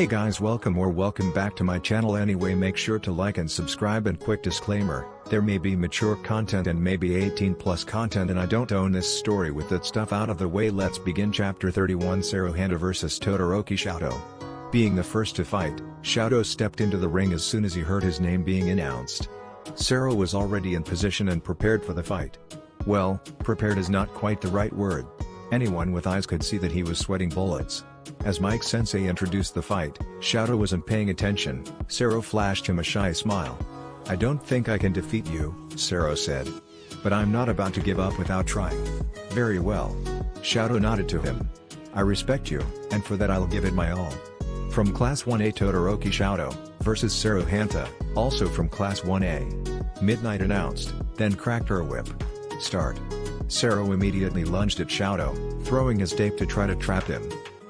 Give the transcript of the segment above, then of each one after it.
Hey guys, welcome back to my channel. Anyway, make sure to like and subscribe, and quick disclaimer, there may be mature content and maybe 18 plus content, and I don't own this story. With that stuff out of the way, let's begin. Chapter 31, Eraserhead vs Todoroki. Shouta. Being the first to fight, Shouta stepped into the ring as soon as he heard his name being announced. Sero was already in position and prepared for the fight. Well, prepared is not quite the right word. Anyone with eyes could see that he was sweating bullets. As Mike Sensei introduced the fight, Shouta wasn't paying attention. Sero flashed him a shy smile. "I don't think I can defeat you," Sero said. "But I'm not about to give up without trying." "Very well." Shouta nodded to him. "I respect you, and for that I'll give it my all." From Class 1A, Todoroki Shouta vs Sero Hanta, also from Class 1A. Midnight announced, then cracked her whip. "Start." Sero immediately lunged at Shouta, throwing his tape to try to trap him.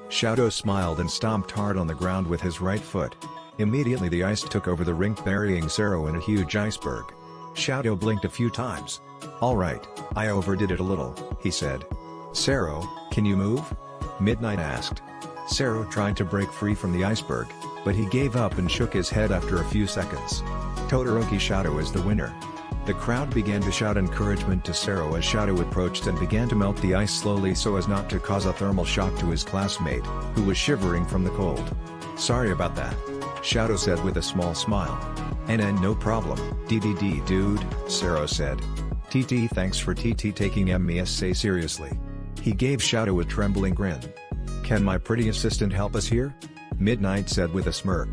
Shouta smiled and stomped hard on the ground with his right foot. Immediately the ice took over the rink, burying Sero in a huge iceberg. Shouta blinked a few times. "Alright, I overdid it a little," he said. "Sero, can you move?" Midnight asked. Sero tried to break free from the iceberg, but he gave up and shook his head after a few seconds. Todoroki Shouta is the winner. The crowd began to shout encouragement to Sero as Shouta approached and began to melt the ice slowly so as not to cause a thermal shock to his classmate, who was shivering from the cold. "Sorry about that," Shouta said with a small smile. And no problem, DDD dude," Sero said. "TT, thanks for TT taking MESA seriously." He gave Shouta a trembling grin. "Can my pretty assistant help us here?" Midnight said with a smirk.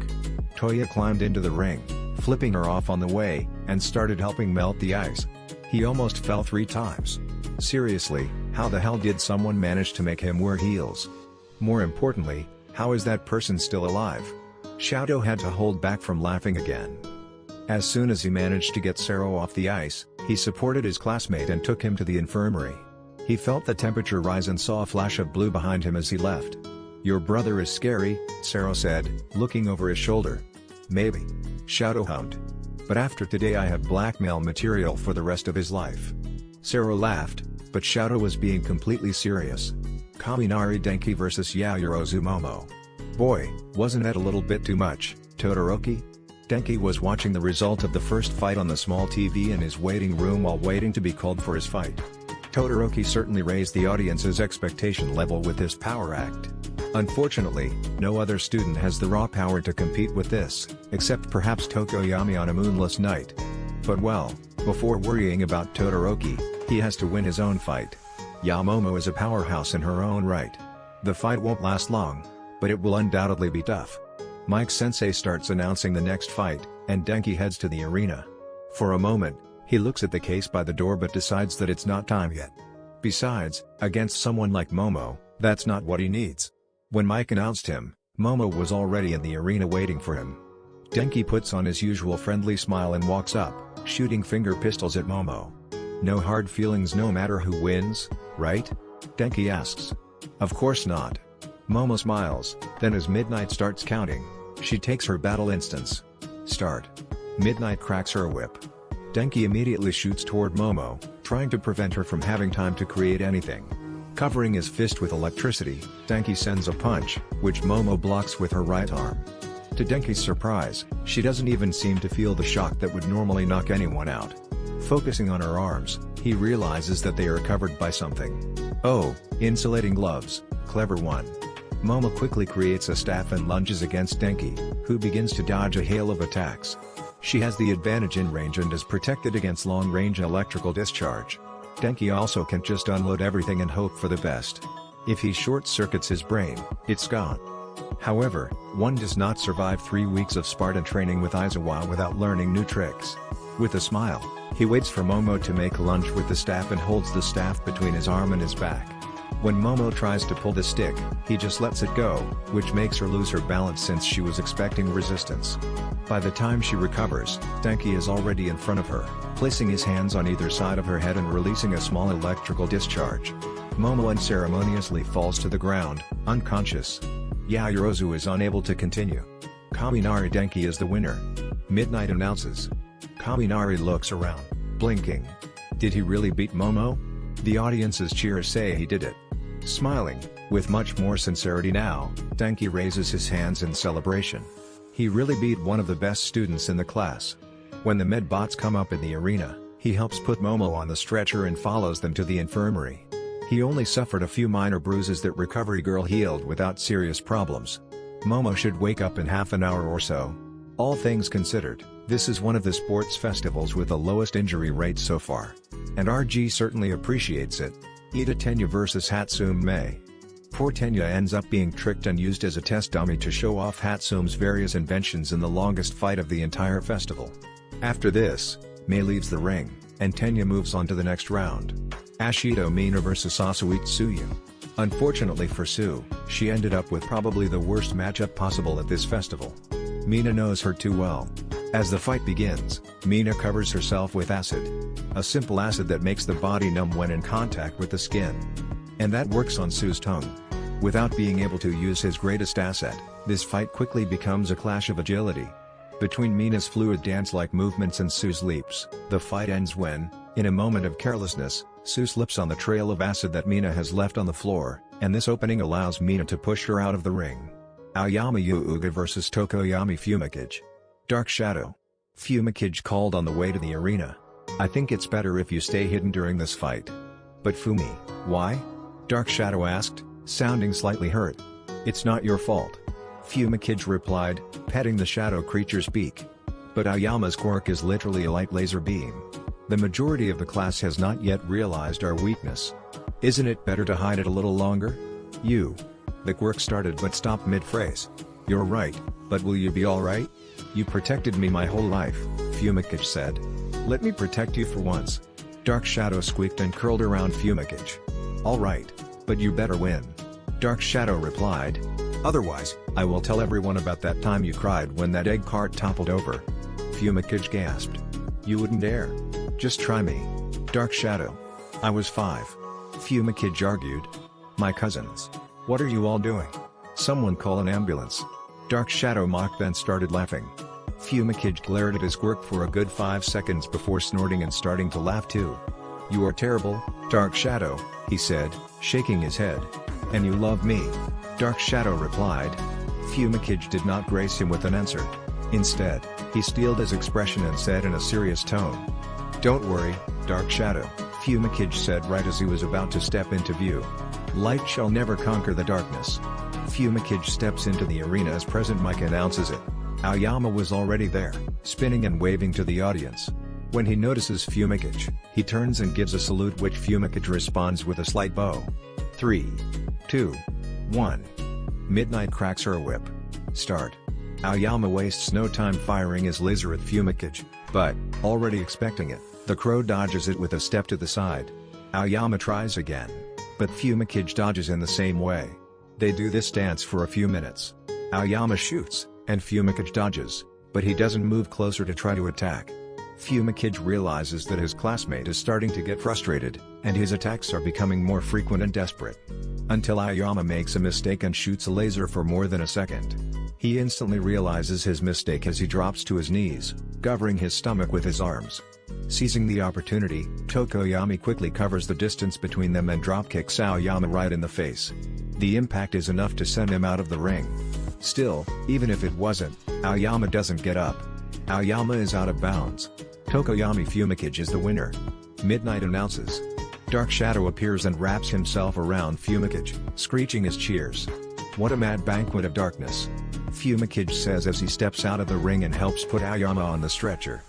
Toya climbed into the ring, flipping her off on the way, and started helping melt the ice. He almost fell 3 times. Seriously, how the hell did someone manage to make him wear heels? More importantly, how is that person still alive? Shouta had to hold back from laughing again. As soon as he managed to get Sero off the ice, he supported his classmate and took him to the infirmary. He felt the temperature rise and saw a flash of blue behind him as he left. "Your brother is scary," Sero said, looking over his shoulder. "Maybe," Shouta hummed. "But after today I have blackmail material for the rest of his life." Sero laughed, but Shouta was being completely serious. Kaminari Denki vs Yaoyorozu Momo. "Boy, wasn't that a little bit too much, Todoroki?" Denki was watching the result of the first fight on the small TV in his waiting room while waiting to be called for his fight. Todoroki certainly raised the audience's expectation level with this power act. Unfortunately, no other student has the raw power to compete with this, except perhaps Tokoyami on a moonless night. But well, before worrying about Todoroki, he has to win his own fight. Momo is a powerhouse in her own right. The fight won't last long, but it will undoubtedly be tough. Mike Sensei starts announcing the next fight, and Denki heads to the arena. For a moment, he looks at the case by the door but decides that it's not time yet. Besides, against someone like Momo, that's not what he needs. When Mike announced him, Momo was already in the arena waiting for him. Denki puts on his usual friendly smile and walks up, shooting finger pistols at Momo. "No hard feelings no matter who wins, right?" Denki asks. "Of course not." Momo smiles, then as Midnight starts counting, she takes her battle instance. "Start." Midnight cracks her whip. Denki immediately shoots toward Momo, trying to prevent her from having time to create anything. Covering his fist with electricity, Denki sends a punch, which Momo blocks with her right arm. To Denki's surprise, she doesn't even seem to feel the shock that would normally knock anyone out. Focusing on her arms, he realizes that they are covered by something. "Oh, insulating gloves, clever one." Momo quickly creates a staff and lunges against Denki, who begins to dodge a hail of attacks. She has the advantage in range and is protected against long-range electrical discharge. Denki also can't just unload everything and hope for the best. If he short-circuits his brain, it's gone. However, one does not survive 3 weeks of Spartan training with Aizawa without learning new tricks. With a smile, he waits for Momo to make a lunge with the staff and holds the staff between his arm and his back. When Momo tries to pull the stick, he just lets it go, which makes her lose her balance since she was expecting resistance. By the time she recovers, Denki is already in front of her, placing his hands on either side of her head and releasing a small electrical discharge. Momo unceremoniously falls to the ground, unconscious. Yaoyorozu is unable to continue. Kaminari Denki is the winner. Midnight announces. Kaminari looks around, blinking. Did he really beat Momo? The audience's cheers say he did it. Smiling, With much more sincerity now, Denki raises his hands in celebration. He really beat one of the best students in the class. When the medbots come up in the arena, he helps put Momo on the stretcher and follows them to the infirmary. He only suffered a few minor bruises that Recovery Girl healed without serious problems. Momo should wake up in half an hour or so. All things considered, this is one of the sports festivals with the lowest injury rate so far. And RG certainly appreciates it. Ida Tenya vs Hatsume Mei. Poor Tenya ends up being tricked and used as a test dummy to show off Hatsume's various inventions in the longest fight of the entire festival. After this, Mei leaves the ring, and Tenya moves on to the next round. Ashido Mina vs Sasuke Tsuyu. Unfortunately for Sue, she ended up with probably the worst matchup possible at this festival. Mina knows her too well. As the fight begins, Mina covers herself with acid. A simple acid that makes the body numb when in contact with the skin. And that works on Sue's tongue. Without being able to use his greatest asset, this fight quickly becomes a clash of agility. Between Mina's fluid dance-like movements and Sue's leaps, the fight ends when, in a moment of carelessness, Sue slips on the trail of acid that Mina has left on the floor, and this opening allows Mina to push her out of the ring. Aoyama Yuuga vs Tokoyami Fumikage. Dark Shadow. Fumikage called on the way to the arena. I think it's better if you stay hidden during this fight. But Fumi, why? Dark Shadow asked, sounding slightly hurt. It's not your fault. Fumikage replied, petting the shadow creature's beak. But Aoyama's quirk is literally a light laser beam. The majority of the class has not yet realized our weakness. Isn't it better to hide it a little longer? You. The quirk started but stopped mid-phrase. You're right, but will you be alright? You protected me my whole life, Fumikage said. Let me protect you for once. Dark Shadow squeaked and curled around Fumikage. Alright, but you better win. Dark Shadow replied. Otherwise, I will tell everyone about that time you cried when that egg cart toppled over. Fumikage gasped. You wouldn't dare. Just try me. Dark Shadow. I was 5. Fumikage argued. My cousins. What are you all doing? Someone call an ambulance. Dark Shadow mocked then started laughing. Fumikage glared at his quirk for a good 5 seconds before snorting and starting to laugh too. You are terrible, Dark Shadow, he said, shaking his head. And you love me. Dark Shadow replied. Fumikage did not grace him with an answer. Instead, he steeled his expression and said in a serious tone. Don't worry, Dark Shadow, Fumikage said right as he was about to step into view. Light shall never conquer the darkness. Fumikage steps into the arena as Present Mike announces it. Aoyama was already there, spinning and waving to the audience. When he notices Fumikage, he turns and gives a salute which Fumikage responds with a slight bow. 3, 2, 1. Midnight cracks her whip. Start. Aoyama wastes no time firing his laser at Fumikage, but, already expecting it, the crow dodges it with a step to the side. Aoyama tries again, but Fumikage dodges in the same way. They do this dance for a few minutes. Aoyama shoots, and Fumikage dodges, but he doesn't move closer to try to attack. Fumikage realizes that his classmate is starting to get frustrated, and his attacks are becoming more frequent and desperate. Until Aoyama makes a mistake and shoots a laser for more than a second. He instantly realizes his mistake as he drops to his knees, covering his stomach with his arms. Seizing the opportunity, Tokoyami quickly covers the distance between them and dropkicks Aoyama right in the face. The impact is enough to send him out of the ring. Still, even if it wasn't, Aoyama doesn't get up. Aoyama is out of bounds. Tokoyami Fumikage is the winner. Midnight announces. Dark Shadow appears and wraps himself around Fumikage, screeching his cheers. What a mad banquet of darkness. Fumikage says as he steps out of the ring and helps put Aoyama on the stretcher.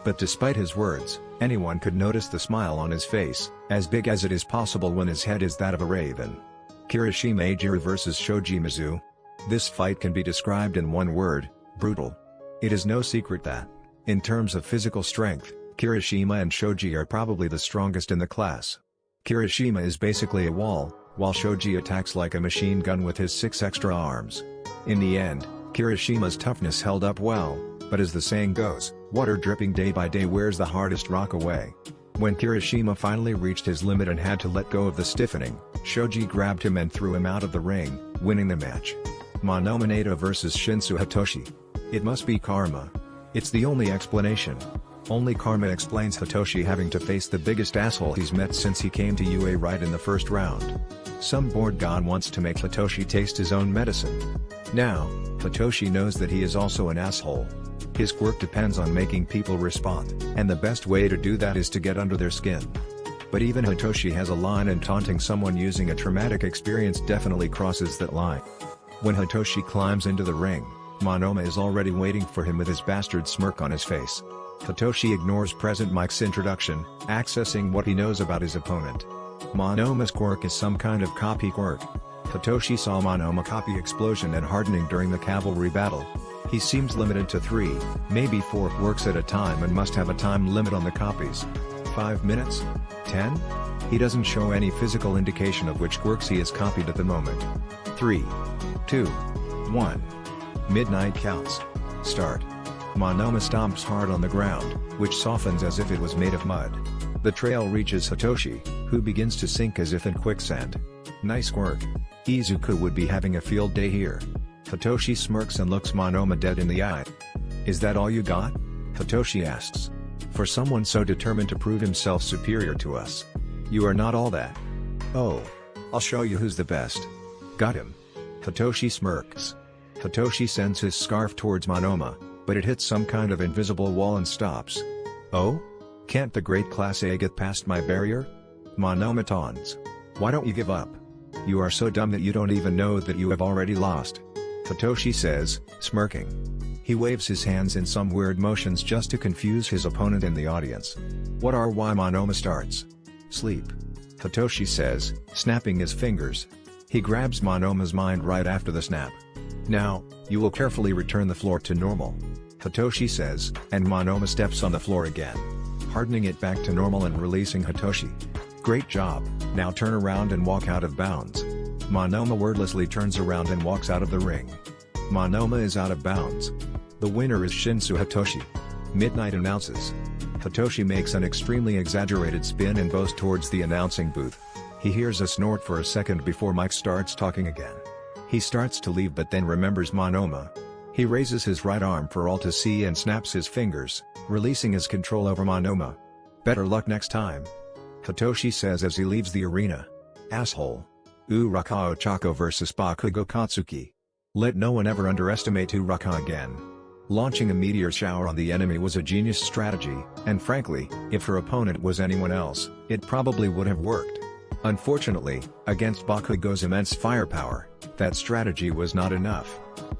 But despite his words, anyone could notice the smile on his face, as big as it is possible when his head is that of a raven. Kirishima Eijiro vs Shoji Mizu. This fight can be described in one word, brutal. It is no secret that, in terms of physical strength, Kirishima and Shoji are probably the strongest in the class. Kirishima is basically a wall, while Shoji attacks like a machine gun with his 6 extra arms. In the end, Kirishima's toughness held up well, but as the saying goes, water dripping day by day wears the hardest rock away. When Kirishima finally reached his limit and had to let go of the stiffening, Shoji grabbed him and threw him out of the ring, winning the match. Monominata vs Shinsu Hitoshi. It must be karma. It's the only explanation. Only karma explains Hitoshi having to face the biggest asshole he's met since he came to UA right in the first round. Some bored god wants to make Hitoshi taste his own medicine. Now, Hitoshi knows that he is also an asshole. His quirk depends on making people respond, and the best way to do that is to get under their skin. But even Hitoshi has a line, and taunting someone using a traumatic experience definitely crosses that line. When Hitoshi climbs into the ring, Monoma is already waiting for him with his bastard smirk on his face. Hitoshi ignores Present Mike's introduction, accessing what he knows about his opponent. Monoma's quirk is some kind of copy quirk. Hitoshi saw Monoma copy explosion and hardening during the cavalry battle. He seems limited to 3, maybe 4 quirks at a time and must have a time limit on the copies. 5 minutes? 10? He doesn't show any physical indication of which quirks he has copied at the moment. 3, 2, 1. Midnight counts. Start. Monoma stomps hard on the ground, which softens as if it was made of mud. The trail reaches Hitoshi, who begins to sink as if in quicksand. Nice quirk. Izuku would be having a field day here. Hitoshi smirks and looks Monoma dead in the eye. Is that all you got? Hitoshi asks. For someone so determined to prove himself superior to us. You are not all that. Oh. I'll show you who's the best. Got him. Hitoshi smirks. Hitoshi sends his scarf towards Monoma, but it hits some kind of invisible wall and stops. Oh? Can't the great Class A get past my barrier? Monoma taunts. Why don't you give up? You are so dumb that you don't even know that you have already lost. Hitoshi says, smirking. He waves his hands in some weird motions just to confuse his opponent in the audience. Why Monoma starts. Sleep. Hitoshi says, snapping his fingers. He grabs Monoma's mind right after the snap. Now, you will carefully return the floor to normal. Hitoshi says, and Monoma steps on the floor again, hardening it back to normal and releasing Hitoshi. Great job, now turn around and walk out of bounds. Monoma wordlessly turns around and walks out of the ring. Monoma is out of bounds. The winner is Shinsu Hitoshi. Midnight announces. Hitoshi makes an extremely exaggerated spin and bows towards the announcing booth. He hears a snort for a second before Mike starts talking again. He starts to leave but then remembers Monoma. He raises his right arm for all to see and snaps his fingers, releasing his control over Monoma. Better luck next time. Hitoshi says as he leaves the arena. Asshole. Uraka Ochako vs Bakugo Katsuki. Let no one ever underestimate Uraka again. Launching a meteor shower on the enemy was a genius strategy, and frankly, if her opponent was anyone else, it probably would have worked. Unfortunately, against Bakugo's immense firepower, that strategy was not enough.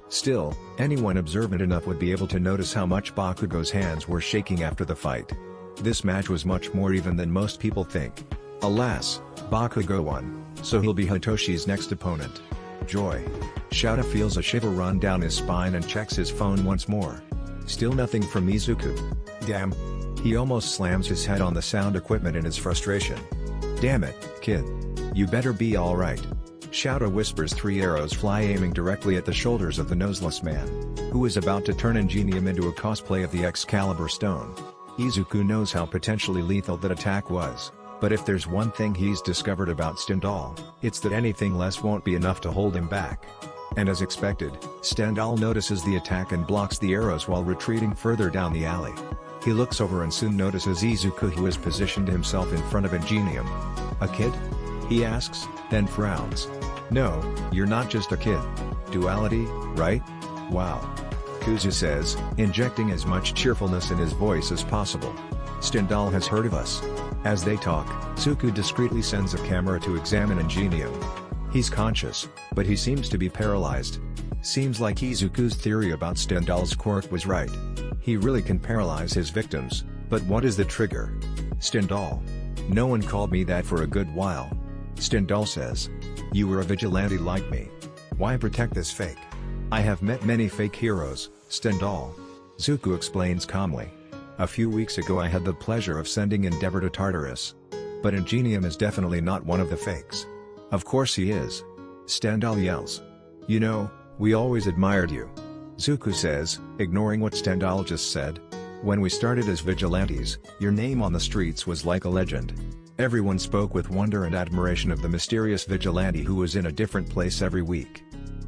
Still, anyone observant enough would be able to notice how much Bakugo's hands were shaking after the fight. This match was much more even than most people think. Alas, Bakugo won, so he'll be Hitoshi's next opponent. Joy. Shouta feels a shiver run down his spine and checks his phone once more. Still nothing from Izuku. Damn. He almost slams his head on the sound equipment in his frustration. Damn it, kid. You better be alright. Shouta whispers 3 arrows fly aiming directly at the shoulders of the noseless man, who is about to turn Ingenium into a cosplay of the Excalibur stone. Izuku knows how potentially lethal that attack was, but if there's one thing he's discovered about Stendhal, it's that anything less won't be enough to hold him back. And as expected, Stendhal notices the attack and blocks the arrows while retreating further down the alley. He looks over and soon notices Izuku, who has positioned himself in front of Ingenium. A kid? He asks, then frowns. No, you're not just a kid. Duality, right? Wow. Kuzu says, injecting as much cheerfulness in his voice as possible. Stendhal has heard of us. As they talk, Tsuku discreetly sends a camera to examine Ingenium. He's conscious, but he seems to be paralyzed. Seems like Izuku's theory about Stendhal's quirk was right. He really can paralyze his victims, but what is the trigger? Stendhal. No one called me that for a good while. Stendhal says. You were a vigilante like me. Why protect this fake? I have met many fake heroes, Stendhal. Zuko explains calmly. A few weeks ago I had the pleasure of sending Endeavor to Tartarus. But Ingenium is definitely not one of the fakes. Of course he is. Stendhal yells. You know, we always admired you. Zuko says, ignoring what Stendhal just said. When we started as vigilantes, your name on the streets was like a legend. Everyone spoke with wonder and admiration of the mysterious vigilante who was in a different place every week.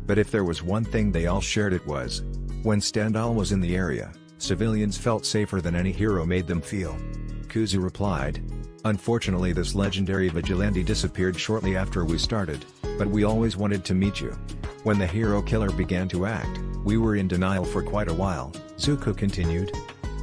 But if there was one thing they all shared, it was, when Stendhal was in the area, civilians felt safer than any hero made them feel. Kuzu replied. Unfortunately, this legendary vigilante disappeared shortly after we started, but we always wanted to meet you. When the hero killer began to act, we were in denial for quite a while," Zuko continued.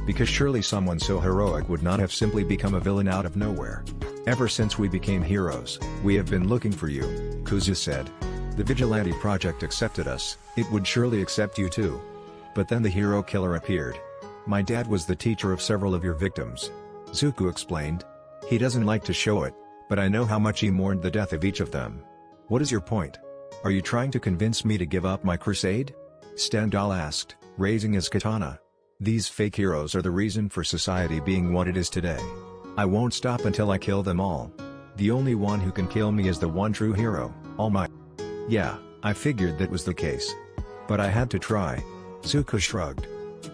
"Because surely someone so heroic would not have simply become a villain out of nowhere. Ever since we became heroes, we have been looking for you," Kuzu said. "The Vigilante Project accepted us, it would surely accept you too. But then the hero killer appeared. My dad was the teacher of several of your victims," Zuko explained. "He doesn't like to show it, but I know how much he mourned the death of each of them." "What is your point? Are you trying to convince me to give up my crusade?" Stendhal asked, raising his katana. "These fake heroes are the reason for society being what it is today. I won't stop until I kill them all. The only one who can kill me is the one true hero, All Might." "Yeah, I figured that was the case. But I had to try." Zuko shrugged.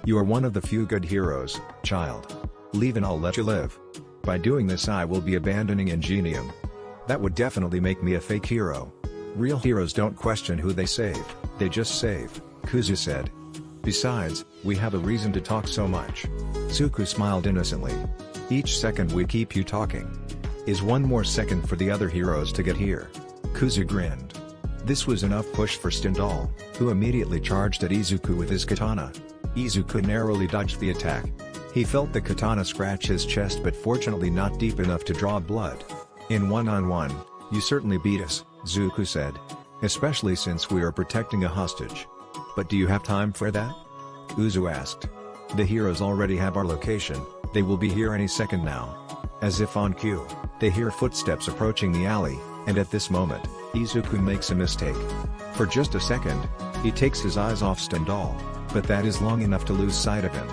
"You are one of the few good heroes, child. Leave and I'll let you live. By doing this I will be abandoning Ingenium. That would definitely make me a fake hero. Real heroes don't question who they save, they just save," Kuzu said. "Besides, we have a reason to talk so much." Zuko smiled innocently. "Each second we keep you talking is one more second for the other heroes to get here." Kuzu grinned. This was enough push for Stendhal, who immediately charged at Izuku with his katana. Izuku narrowly dodged the attack. He felt the katana scratch his chest, but fortunately not deep enough to draw blood. "In one-on-one, you certainly beat us," Zuko said. "Especially since we are protecting a hostage. But do you have time for that?" Kuzu asked. "The heroes already have our location, they will be here any second now." As if on cue, they hear footsteps approaching the alley, and at this moment, Izuku makes a mistake. For just a second, he takes his eyes off Stendhal, but that is long enough to lose sight of him.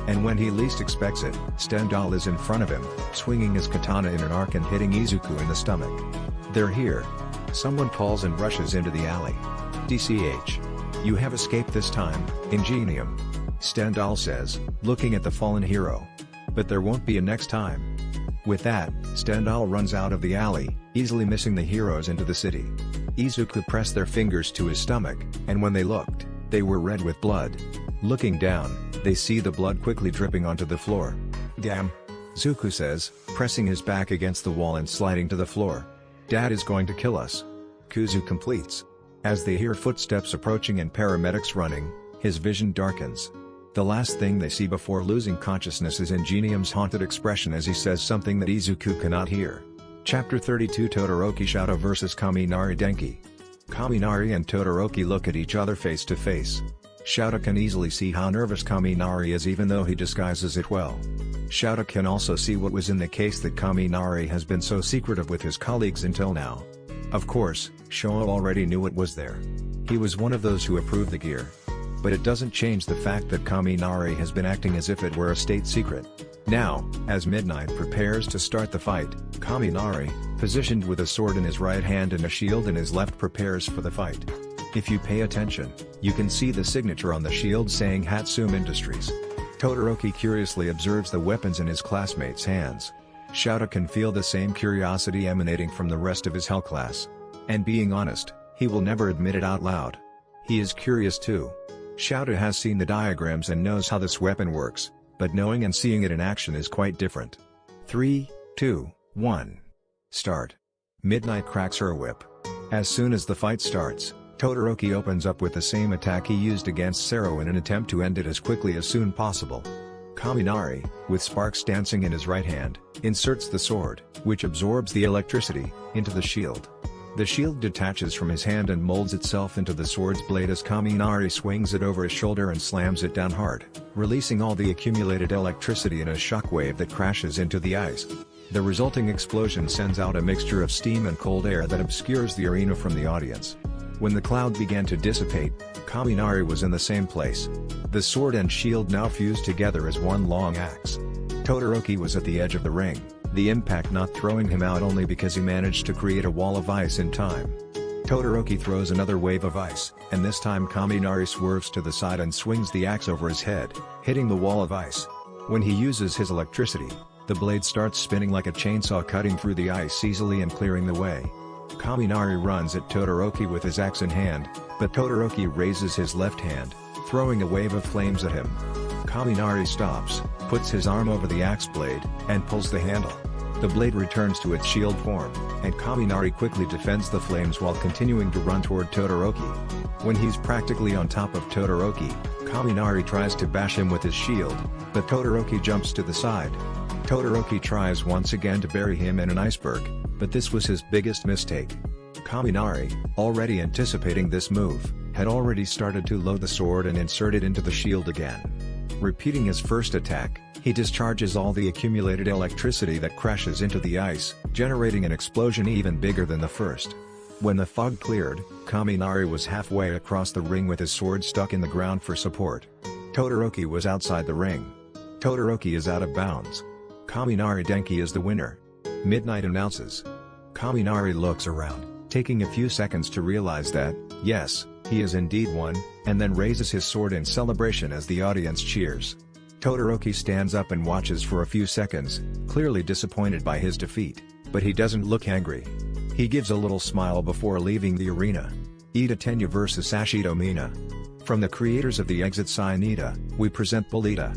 And when he least expects it, Stendhal is in front of him, swinging his katana in an arc and hitting Izuku in the stomach. "They're here." Someone calls and rushes into the alley. "DCH. You have escaped this time, Ingenium," Stendhal says, looking at the fallen hero. "But there won't be a next time." With that, Stendhal runs out of the alley, easily missing the heroes into the city. Izuku pressed their fingers to his stomach, and when they looked, they were red with blood. Looking down, they see the blood quickly dripping onto the floor. "Damn," Zuko says, pressing his back against the wall and sliding to the floor. "Dad is going to kill us." Kuzu completes. As they hear footsteps approaching and paramedics running, his vision darkens. The last thing they see before losing consciousness is Ingenium's haunted expression as he says something that Izuku cannot hear. Chapter 32 Todoroki Shouta vs Kaminari Denki. Kaminari and Todoroki look at each other face to face. Shouta can easily see how nervous Kaminari is even though he disguises it well. Shouta can also see what was in the case that Kaminari has been so secretive with his colleagues until now. Of course, Shouta already knew it was there. He was one of those who approved the gear. But it doesn't change the fact that Kaminari has been acting as if it were a state secret. Now, as Midnight prepares to start the fight, Kaminari, positioned with a sword in his right hand and a shield in his left, prepares for the fight. If you pay attention, you can see the signature on the shield saying Hatsum Industries. Todoroki curiously observes the weapons in his classmates' hands. Shouta can feel the same curiosity emanating from the rest of his Hell class. And being honest, he will never admit it out loud. He is curious too. Shouta has seen the diagrams and knows how this weapon works, but knowing and seeing it in action is quite different. 3, 2, 1. Start. Midnight cracks her whip. As soon as the fight starts, Todoroki opens up with the same attack he used against Sero in an attempt to end it as quickly as soon possible. Kaminari, with sparks dancing in his right hand, inserts the sword, which absorbs the electricity, into the shield. The shield detaches from his hand and molds itself into the sword's blade as Kaminari swings it over his shoulder and slams it down hard, releasing all the accumulated electricity in a shockwave that crashes into the ice. The resulting explosion sends out a mixture of steam and cold air that obscures the arena from the audience. When the cloud began to dissipate, Kaminari was in the same place. The sword and shield now fused together as one long axe. Todoroki was at the edge of the ring, the impact not throwing him out only because he managed to create a wall of ice in time. Todoroki throws another wave of ice, and this time Kaminari swerves to the side and swings the axe over his head, hitting the wall of ice. When he uses his electricity, the blade starts spinning like a chainsaw, cutting through the ice easily and clearing the way. Kaminari runs at Todoroki with his axe in hand, but Todoroki raises his left hand, throwing a wave of flames at him. Kaminari stops, puts his arm over the axe blade, and pulls the handle. The blade returns to its shield form, and Kaminari quickly defends the flames while continuing to run toward Todoroki. When he's practically on top of Todoroki, Kaminari tries to bash him with his shield, but Todoroki jumps to the side. Todoroki tries once again to bury him in an iceberg, but this was his biggest mistake. Kaminari, already anticipating this move, had already started to load the sword and insert it into the shield again. Repeating his first attack, he discharges all the accumulated electricity that crashes into the ice, generating an explosion even bigger than the first. When the fog cleared, Kaminari was halfway across the ring with his sword stuck in the ground for support. Todoroki was outside the ring. Todoroki is out of bounds. Kaminari Denki is the winner. Midnight announces. Kaminari looks around, taking a few seconds to realize that, yes, he is indeed won, and then raises his sword in celebration as the audience cheers. Todoroki stands up and watches for a few seconds, clearly disappointed by his defeat, but he doesn't look angry. He gives a little smile before leaving the arena. Ida Tenya vs Ashido Mina. From the creators of the exit sign Ida, we present Bull-Ida.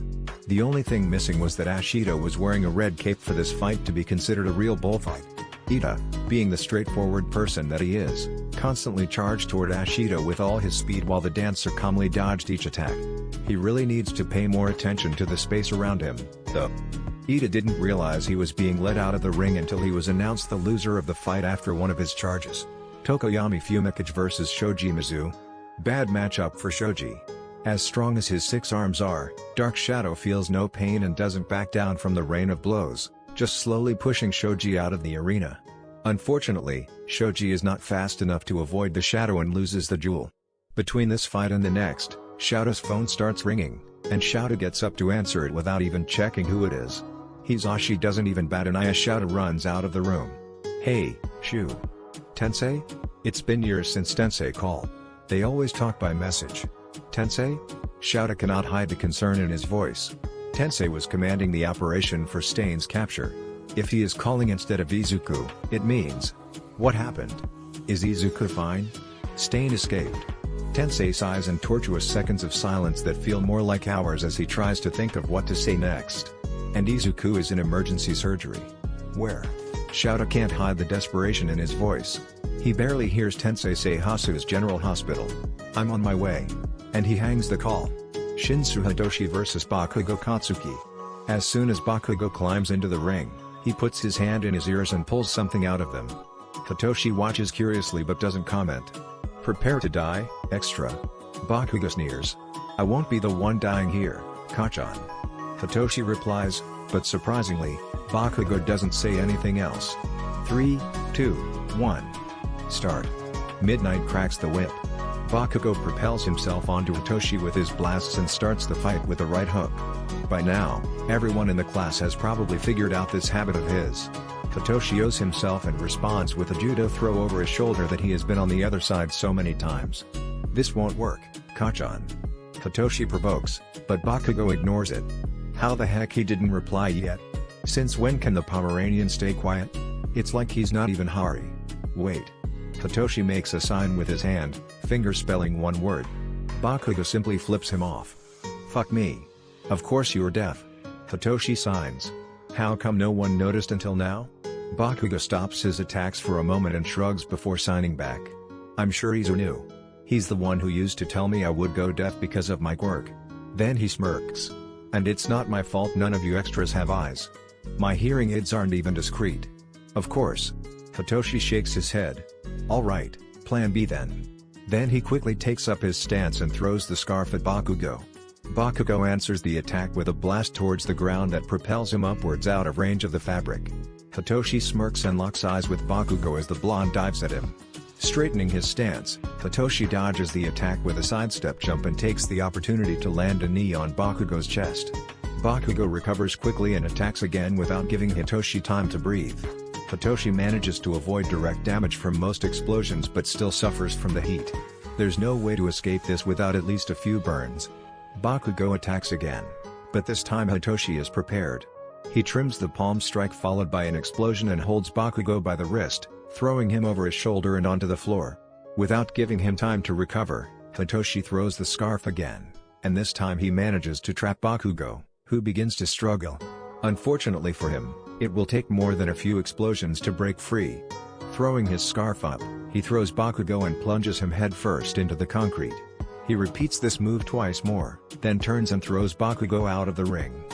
The only thing missing was that Ashido was wearing a red cape for this fight to be considered a real bullfight. Ida, being the straightforward person that he is, constantly charged toward Ashido with all his speed while the dancer calmly dodged each attack. He really needs to pay more attention to the space around him, though. Ida didn't realize he was being let out of the ring until he was announced the loser of the fight after one of his charges. Tokoyami Fumikage vs Shoji Mizu. Bad matchup for Shoji. As strong as his 6 arms are, Dark Shadow feels no pain and doesn't back down from the rain of blows, just slowly pushing Shoji out of the arena. Unfortunately, Shoji is not fast enough to avoid the shadow and loses the duel. Between this fight and the next, Shouta's phone starts ringing, and Shouta gets up to answer it without even checking who it is. Hizashi doesn't even bat an eye as Shouta runs out of the room. "Hey, Shu. Tensei? It's been years since Tensei called. They always talk by message. Tensei?" Shouta cannot hide the concern in his voice. Tensei was commanding the operation for Stain's capture. If he is calling instead of Izuku, it means... What happened? Is Izuku fine? Stain escaped. Tensei sighs in tortuous seconds of silence that feel more like hours as he tries to think of what to say next. And Izuku is in emergency surgery. Where? Shouta can't hide the desperation in his voice. He barely hears Tensei say Hasu's General Hospital. "I'm on my way." And he hangs the call. Shinsu Hidoshi vs Bakugo Katsuki. As soon as Bakugo climbs into the ring, he puts his hand in his ears and pulls something out of them. Hitoshi watches curiously but doesn't comment. "Prepare to die, extra." Bakugo sneers. "I won't be the one dying here, Kachan." Hitoshi replies, but surprisingly, Bakugo doesn't say anything else. 3, 2, 1. Start. Midnight cracks the whip. Bakugo propels himself onto Hitoshi with his blasts and starts the fight with a right hook. By now, everyone in the class has probably figured out this habit of his. Hitoshi owes himself and responds with a judo throw over his shoulder that he has been on the other side so many times. "This won't work, Kachan." Hitoshi provokes, but Bakugo ignores it. How the heck he didn't reply yet? Since when can the Pomeranian stay quiet? It's like he's not even Hari. Wait. Hitoshi makes a sign with his hand, finger spelling one word. Bakugo simply flips him off. "Fuck me. Of course you're deaf." Hitoshi signs. "How come no one noticed until now?" Bakugo stops his attacks for a moment and shrugs before signing back. "I'm sure Izu knew. He's the one who used to tell me I would go deaf because of my quirk." Then he smirks. "And it's not my fault none of you extras have eyes. My hearing aids aren't even discreet." "Of course." Hitoshi shakes his head. "Alright, plan B then." Then he quickly takes up his stance and throws the scarf at Bakugo. Bakugo answers the attack with a blast towards the ground that propels him upwards out of range of the fabric. Hitoshi smirks and locks eyes with Bakugo as the blonde dives at him. Straightening his stance, Hitoshi dodges the attack with a sidestep jump and takes the opportunity to land a knee on Bakugo's chest. Bakugo recovers quickly and attacks again without giving Hitoshi time to breathe. Hitoshi manages to avoid direct damage from most explosions but still suffers from the heat. There's no way to escape this without at least a few burns. Bakugo attacks again, but this time Hitoshi is prepared. He trims the palm strike followed by an explosion and holds Bakugo by the wrist, throwing him over his shoulder and onto the floor. Without giving him time to recover, Hitoshi throws the scarf again, and this time he manages to trap Bakugo, who begins to struggle. Unfortunately for him, It will take more than a few explosions to break free. Throwing his scarf up, he throws Bakugo and plunges him headfirst into the concrete. He repeats this move twice more, then turns and throws Bakugo out of the ring.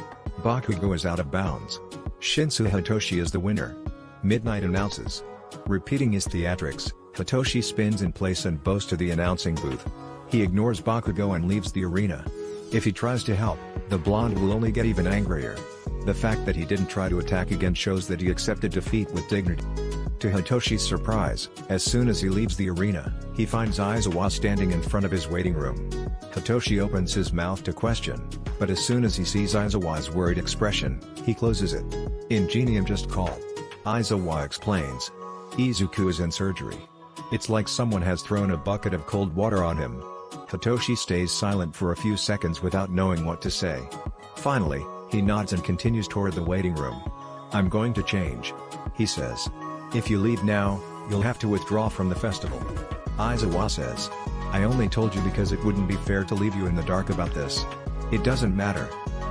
Bakugo is out of bounds. Shinsu Hitoshi is the winner. Midnight announces. Repeating his theatrics, Hitoshi spins in place and bows to the announcing booth. He ignores Bakugo and leaves the arena. If he tries to help, the blonde will only get even angrier. The fact that he didn't try to attack again shows that he accepted defeat with dignity. To Hitoshi's surprise, as soon as he leaves the arena, he finds Aizawa standing in front of his waiting room. Hitoshi opens his mouth to question, but as soon as he sees Aizawa's worried expression, he closes it. Ingenium just called. Aizawa explains. Izuku is in surgery. It's like someone has thrown a bucket of cold water on him. Hitoshi stays silent for a few seconds without knowing what to say. Finally, he nods and continues toward the waiting room. I'm going to change, he says. If you leave now, you'll have to withdraw from the festival. Aizawa says. I only told you because it wouldn't be fair to leave you in the dark about this. It doesn't matter.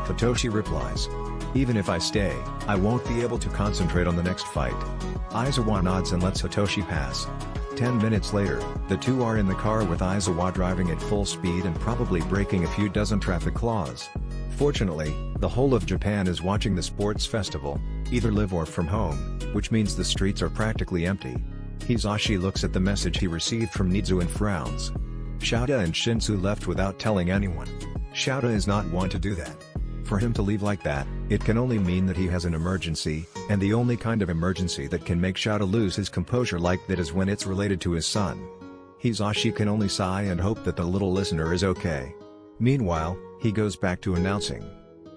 Hitoshi replies. Even if I stay, I won't be able to concentrate on the next fight. Aizawa nods and lets Hitoshi pass. 10 minutes later, the two are in the car with Aizawa driving at full speed and probably breaking a few dozen traffic laws. Fortunately, the whole of Japan is watching the sports festival, either live or from home, which means the streets are practically empty. Hisashi looks at the message he received from Nizu and frowns. Shouta and Shinsu left without telling anyone. Shouta is not one to do that. For him to leave like that, it can only mean that he has an emergency, and the only kind of emergency that can make Shouta lose his composure like that is when it's related to his son. Hisashi can only sigh and hope that the little listener is okay. Meanwhile, he goes back to announcing.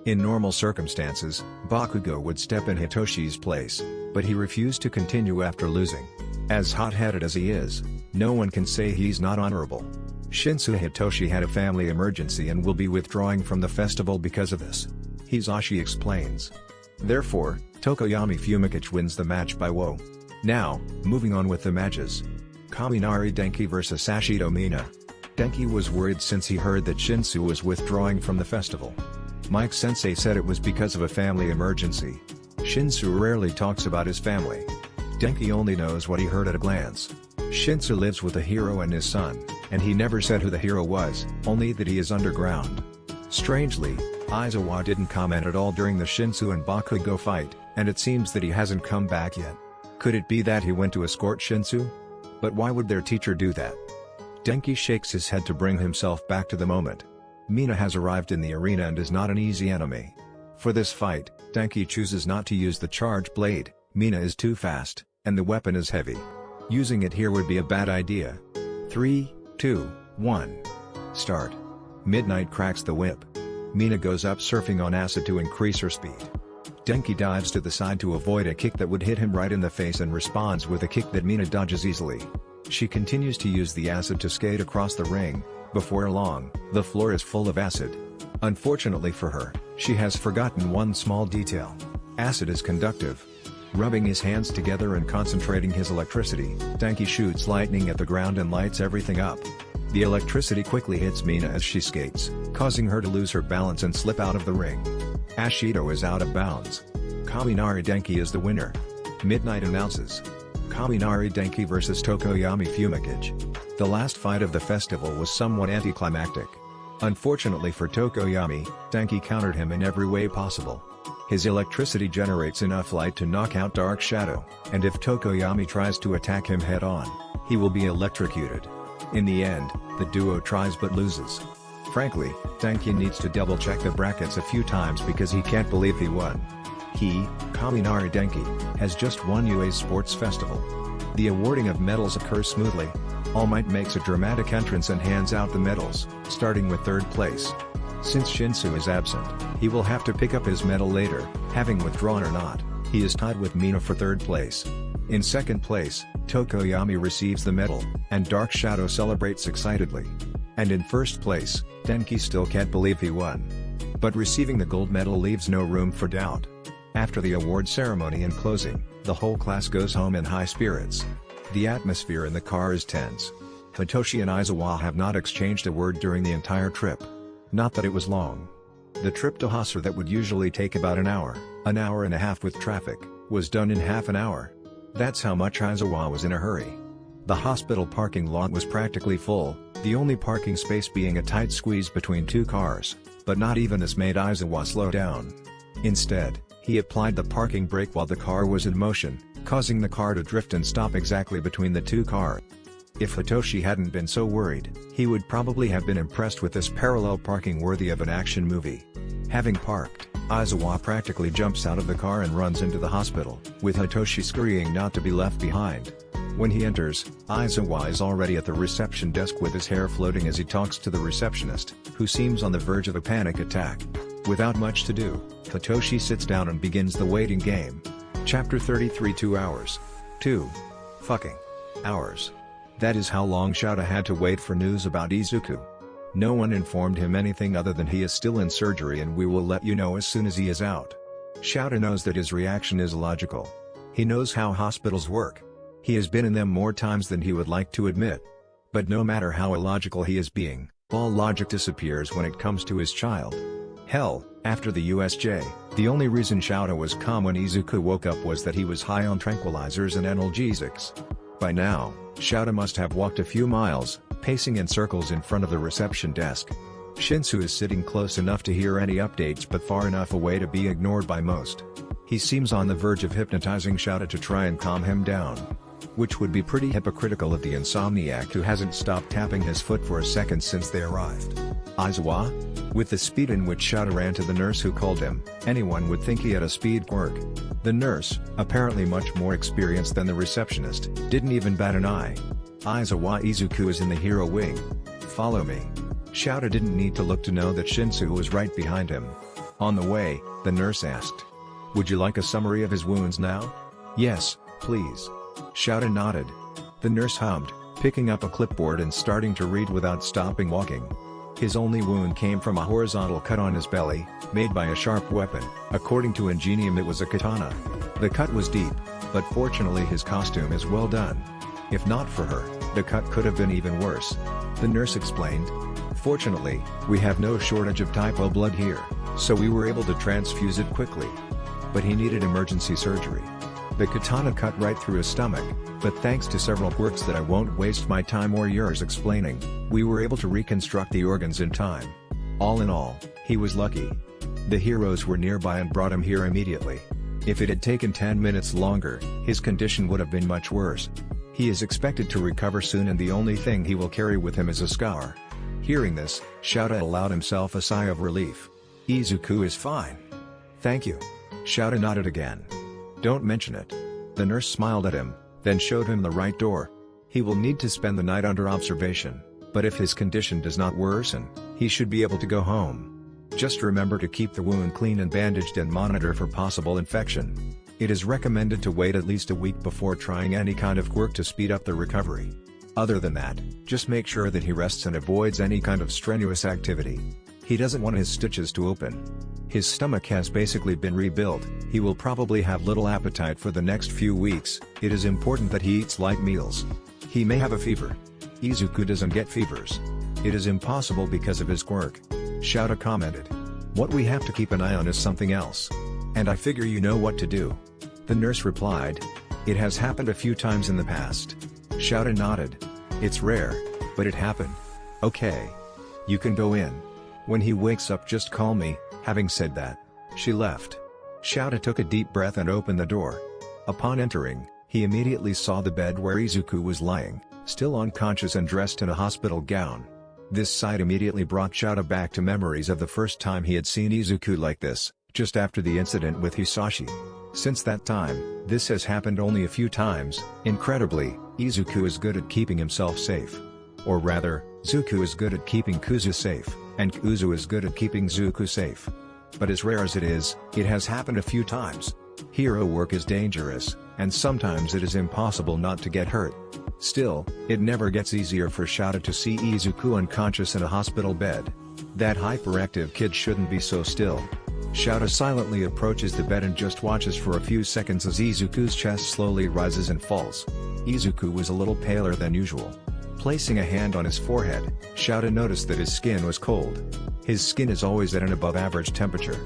In normal circumstances, Bakugo would step in Hitoshi's place, but he refused to continue after losing. As hot-headed as he is, no one can say he's not honorable. Shinsu Hitoshi had a family emergency and will be withdrawing from the festival because of this. Hisashi explains. Therefore, Tokoyami Fumikage wins the match by woe. Now, moving on with the matches. Kaminari Denki vs Sashido Mina. Denki was worried since he heard that Shinsu was withdrawing from the festival. Mike Sensei said it was because of a family emergency. Shinsu rarely talks about his family. Denki only knows what he heard at a glance. Shinsu lives with the hero and his son, and he never said who the hero was, only that he is underground. Strangely, Aizawa didn't comment at all during the Shinsu and Bakugo fight, and it seems that he hasn't come back yet. Could it be that he went to escort Shinsu? But why would their teacher do that? Denki shakes his head to bring himself back to the moment. Mina has arrived in the arena and is not an easy enemy. For this fight, Denki chooses not to use the charge blade. Mina is too fast, and the weapon is heavy. Using it here would be a bad idea. 3, 2, 1. Start. Midnight cracks the whip. Mina goes up surfing on acid to increase her speed. Denki dives to the side to avoid a kick that would hit him right in the face and responds with a kick that Mina dodges easily. She continues to use the acid to skate across the ring. Before long, the floor is full of acid. Unfortunately for her, she has forgotten one small detail. Acid is conductive. Rubbing his hands together and concentrating his electricity, Denki shoots lightning at the ground and lights everything up. The electricity quickly hits Mina as she skates, causing her to lose her balance and slip out of the ring. Ashido is out of bounds. Kaminari Denki is the winner. Midnight announces. Kaminari Denki vs Tokoyami Fumikage. The last fight of the festival was somewhat anticlimactic. Unfortunately for Tokoyami, Denki countered him in every way possible. His electricity generates enough light to knock out Dark Shadow, and if Tokoyami tries to attack him head-on, he will be electrocuted. In the end, the duo tries but loses. Frankly, Denki needs to double-check the brackets a few times because he can't believe he won. He, Kaminari Denki, has just won UA's sports festival. The awarding of medals occurs smoothly. All Might makes a dramatic entrance and hands out the medals, starting with third place. Since Shinsu is absent, he will have to pick up his medal later, having withdrawn or not. He is tied with Mina for third place. In second place, Tokoyami receives the medal, and Dark Shadow celebrates excitedly. And in first place, Denki still can't believe he won. But receiving the gold medal leaves no room for doubt. After the award ceremony and closing, the whole class goes home in high spirits. The atmosphere in the car is tense. Hitoshi and Aizawa have not exchanged a word during the entire trip. Not that it was long. The trip to Hasar that would usually take about an hour and a half with traffic, was done in half an hour. That's how much Aizawa was in a hurry. The hospital parking lot was practically full, the only parking space being a tight squeeze between two cars, but not even this made Aizawa slow down. Instead, he applied the parking brake while the car was in motion, causing the car to drift and stop exactly between the two cars. If Hitoshi hadn't been so worried, he would probably have been impressed with this parallel parking worthy of an action movie. Having parked, Aizawa practically jumps out of the car and runs into the hospital, with Hitoshi scurrying not to be left behind. When he enters, Aizawa is already at the reception desk with his hair floating as he talks to the receptionist, who seems on the verge of a panic attack. Without much to do, Hitoshi sits down and begins the waiting game. Chapter 33 2 hours. 2 fucking hours. That is how long Shouta had to wait for news about Izuku. No one informed him anything other than he is still in surgery and we will let you know as soon as he is out. Shouta knows that his reaction is illogical. He knows how hospitals work. He has been in them more times than he would like to admit. But no matter how illogical he is being, all logic disappears when it comes to his child. Hell, after the USJ, the only reason Shouta was calm when Izuku woke up was that he was high on tranquilizers and analgesics. By now, Shouta must have walked a few miles, pacing in circles in front of the reception desk. Shinsu is sitting close enough to hear any updates but far enough away to be ignored by most. He seems on the verge of hypnotizing Shouta to try and calm him down. Which would be pretty hypocritical of the insomniac who hasn't stopped tapping his foot for a second since they arrived. Aizawa? With the speed in which Shouta ran to the nurse who called him, anyone would think he had a speed quirk. The nurse, apparently much more experienced than the receptionist, didn't even bat an eye. Aizawa Izuku is in the hero wing. Follow me. Shouta didn't need to look to know that Shinsu was right behind him. On the way, the nurse asked, "Would you like a summary of his wounds now?" "Yes, please." Shouta nodded. The nurse hummed, picking up a clipboard and starting to read without stopping walking. His only wound came from a horizontal cut on his belly, made by a sharp weapon. According to Ingenium it was a katana. The cut was deep, but fortunately his costume is well done. If not for her, the cut could have been even worse. The nurse explained. Fortunately, we have no shortage of type O blood here, so we were able to transfuse it quickly. But he needed emergency surgery. The katana cut right through his stomach, but thanks to several quirks that I won't waste my time or yours explaining, we were able to reconstruct the organs in time. All in all, he was lucky. The heroes were nearby and brought him here immediately. If it had taken 10 minutes longer, his condition would have been much worse. He is expected to recover soon and the only thing he will carry with him is a scar. Hearing this, Shouta allowed himself a sigh of relief. Izuku is fine. Thank you. Shouta nodded again. Don't mention it. The nurse smiled at him, then showed him the right door. He will need to spend the night under observation, but if his condition does not worsen, he should be able to go home. Just remember to keep the wound clean and bandaged and monitor for possible infection. It is recommended to wait at least a week before trying any kind of quirk to speed up the recovery. Other than that, just make sure that he rests and avoids any kind of strenuous activity. He doesn't want his stitches to open. His stomach has basically been rebuilt, he will probably have little appetite for the next few weeks. It is important that he eats light meals. He may have a fever. Izuku doesn't get fevers. It is impossible because of his quirk. Shouta commented. What we have to keep an eye on is something else. And I figure you know what to do. The nurse replied. It has happened a few times in the past. Shouta nodded. It's rare, but it happened. Okay. You can go in. When he wakes up just call me. Having said that, she left. Shouta took a deep breath and opened the door. Upon entering, he immediately saw the bed where Izuku was lying, still unconscious and dressed in a hospital gown. This sight immediately brought Shouta back to memories of the first time he had seen Izuku like this, just after the incident with Hisashi. Since that time, this has happened only a few times. Incredibly, Izuku is good at keeping himself safe. Or rather, Zuku is good at keeping Kuzu safe, and Kuzu is good at keeping Zuku safe. But as rare as it is, it has happened a few times. Hero work is dangerous, and sometimes it is impossible not to get hurt. Still, it never gets easier for Shouta to see Izuku unconscious in a hospital bed. That hyperactive kid shouldn't be so still. Shouta silently approaches the bed and just watches for a few seconds as Izuku's chest slowly rises and falls. Izuku was a little paler than usual. Placing a hand on his forehead, Shouta noticed that his skin was cold. His skin is always at an above average temperature.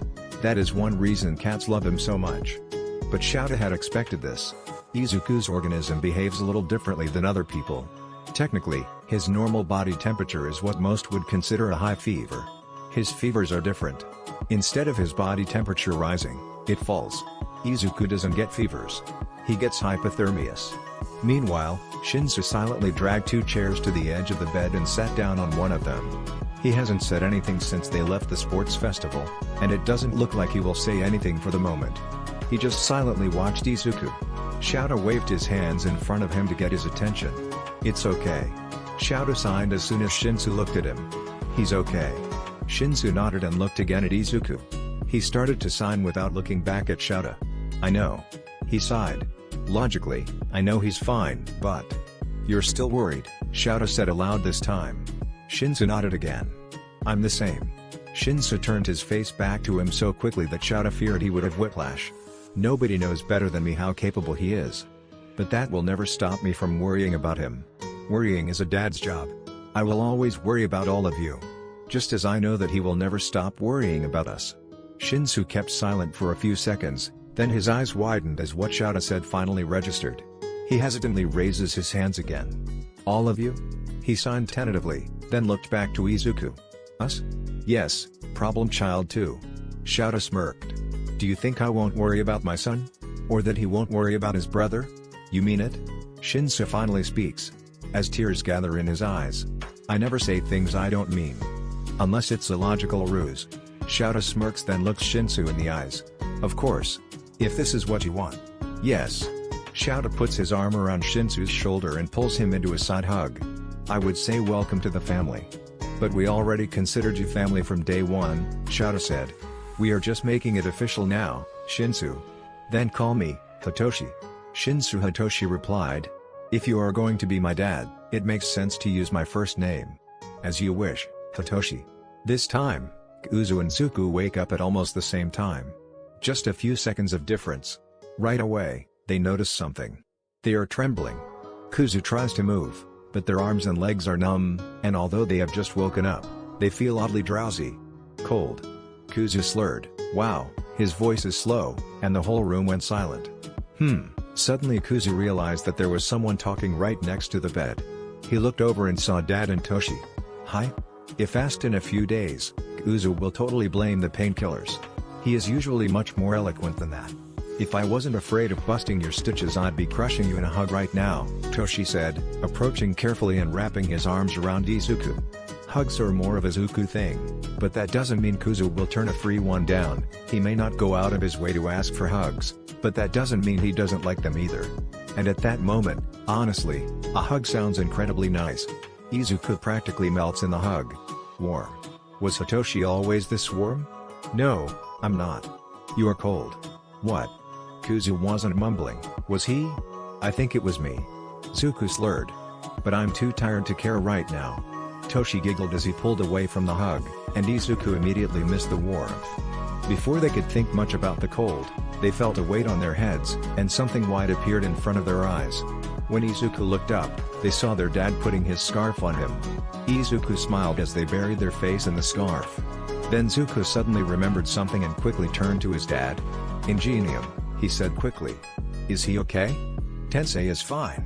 That is one reason cats love him so much. But Shouta had expected this. Izuku's organism behaves a little differently than other people. Technically, his normal body temperature is what most would consider a high fever. His fevers are different. Instead of his body temperature rising, it falls. Izuku doesn't get fevers. He gets hypothermias. Meanwhile, Shinsu silently dragged 2 chairs to the edge of the bed and sat down on one of them. He hasn't said anything since they left the sports festival, and it doesn't look like he will say anything for the moment. He just silently watched Izuku. Shouta waved his hands in front of him to get his attention. "It's okay." Shouta signed as soon as Shinsu looked at him. "He's okay." Shinsu nodded and looked again at Izuku. He started to sign without looking back at Shouta. "I know." He sighed. "Logically, I know he's fine, but..." "You're still worried," Shouta said aloud this time. Shinsu nodded again. "I'm the same." Shinsu turned his face back to him so quickly that Shouta feared he would have whiplash. Nobody knows better than me how capable he is. But that will never stop me from worrying about him. Worrying is a dad's job. I will always worry about all of you. Just as I know that he will never stop worrying about us. Shinsu kept silent for a few seconds, then his eyes widened as what Shouta said finally registered. He hesitantly raises his hands again. "All of you?" He signed tentatively, then looked back to Izuku. "Us?" "Yes, problem child too." Shouta smirked. "Do you think I won't worry about my son? Or that he won't worry about his brother? You mean it?" Shinsu finally speaks. As tears gather in his eyes. "I never say things I don't mean. Unless it's a logical ruse." Shouta smirks then looks Shinsu in the eyes. "Of course. If this is what you want." "Yes." Shouta puts his arm around Shinsu's shoulder and pulls him into a side hug. "I would say welcome to the family. But we already considered you family from day one," Shouta said. "We are just making it official now, Shinsu. Then call me, Hitoshi." Shinsu Hitoshi replied. "If you are going to be my dad, it makes sense to use my first name." "As you wish, Hitoshi." This time, Kuzu and Zuku wake up at almost the same time. Just a few seconds of difference. Right away, they notice something. They are trembling. Kuzu tries to move, but their arms and legs are numb, and although they have just woken up, they feel oddly drowsy. "Cold." Kuzu slurred. "Wow," his voice is slow, and the whole room went silent. Suddenly Kuzu realized that there was someone talking right next to the bed. He looked over and saw Dad and Toshi. "Hi?" If asked in a few days, Kuzu will totally blame the painkillers. He is usually much more eloquent than that. "If I wasn't afraid of busting your stitches I'd be crushing you in a hug right now," Toshi said, approaching carefully and wrapping his arms around Izuku. Hugs are more of a Zuku thing, but that doesn't mean Kuzu will turn a free one down. He may not go out of his way to ask for hugs, but that doesn't mean he doesn't like them either. And at that moment, honestly, a hug sounds incredibly nice. Izuku practically melts in the hug. Warm. Was Hitoshi always this warm? "No, I'm not." "You are cold." "What?" Kuzu wasn't mumbling, was he? "I think it was me." Zuku slurred. "But I'm too tired to care right now." Toshi giggled as he pulled away from the hug, and Izuku immediately missed the warmth. Before they could think much about the cold, they felt a weight on their heads, and something white appeared in front of their eyes. When Izuku looked up, they saw their dad putting his scarf on him. Izuku smiled as they buried their face in the scarf. Then Zuku suddenly remembered something and quickly turned to his dad. "Ingenium," he said quickly. "Is he okay?" "Tensei is fine,"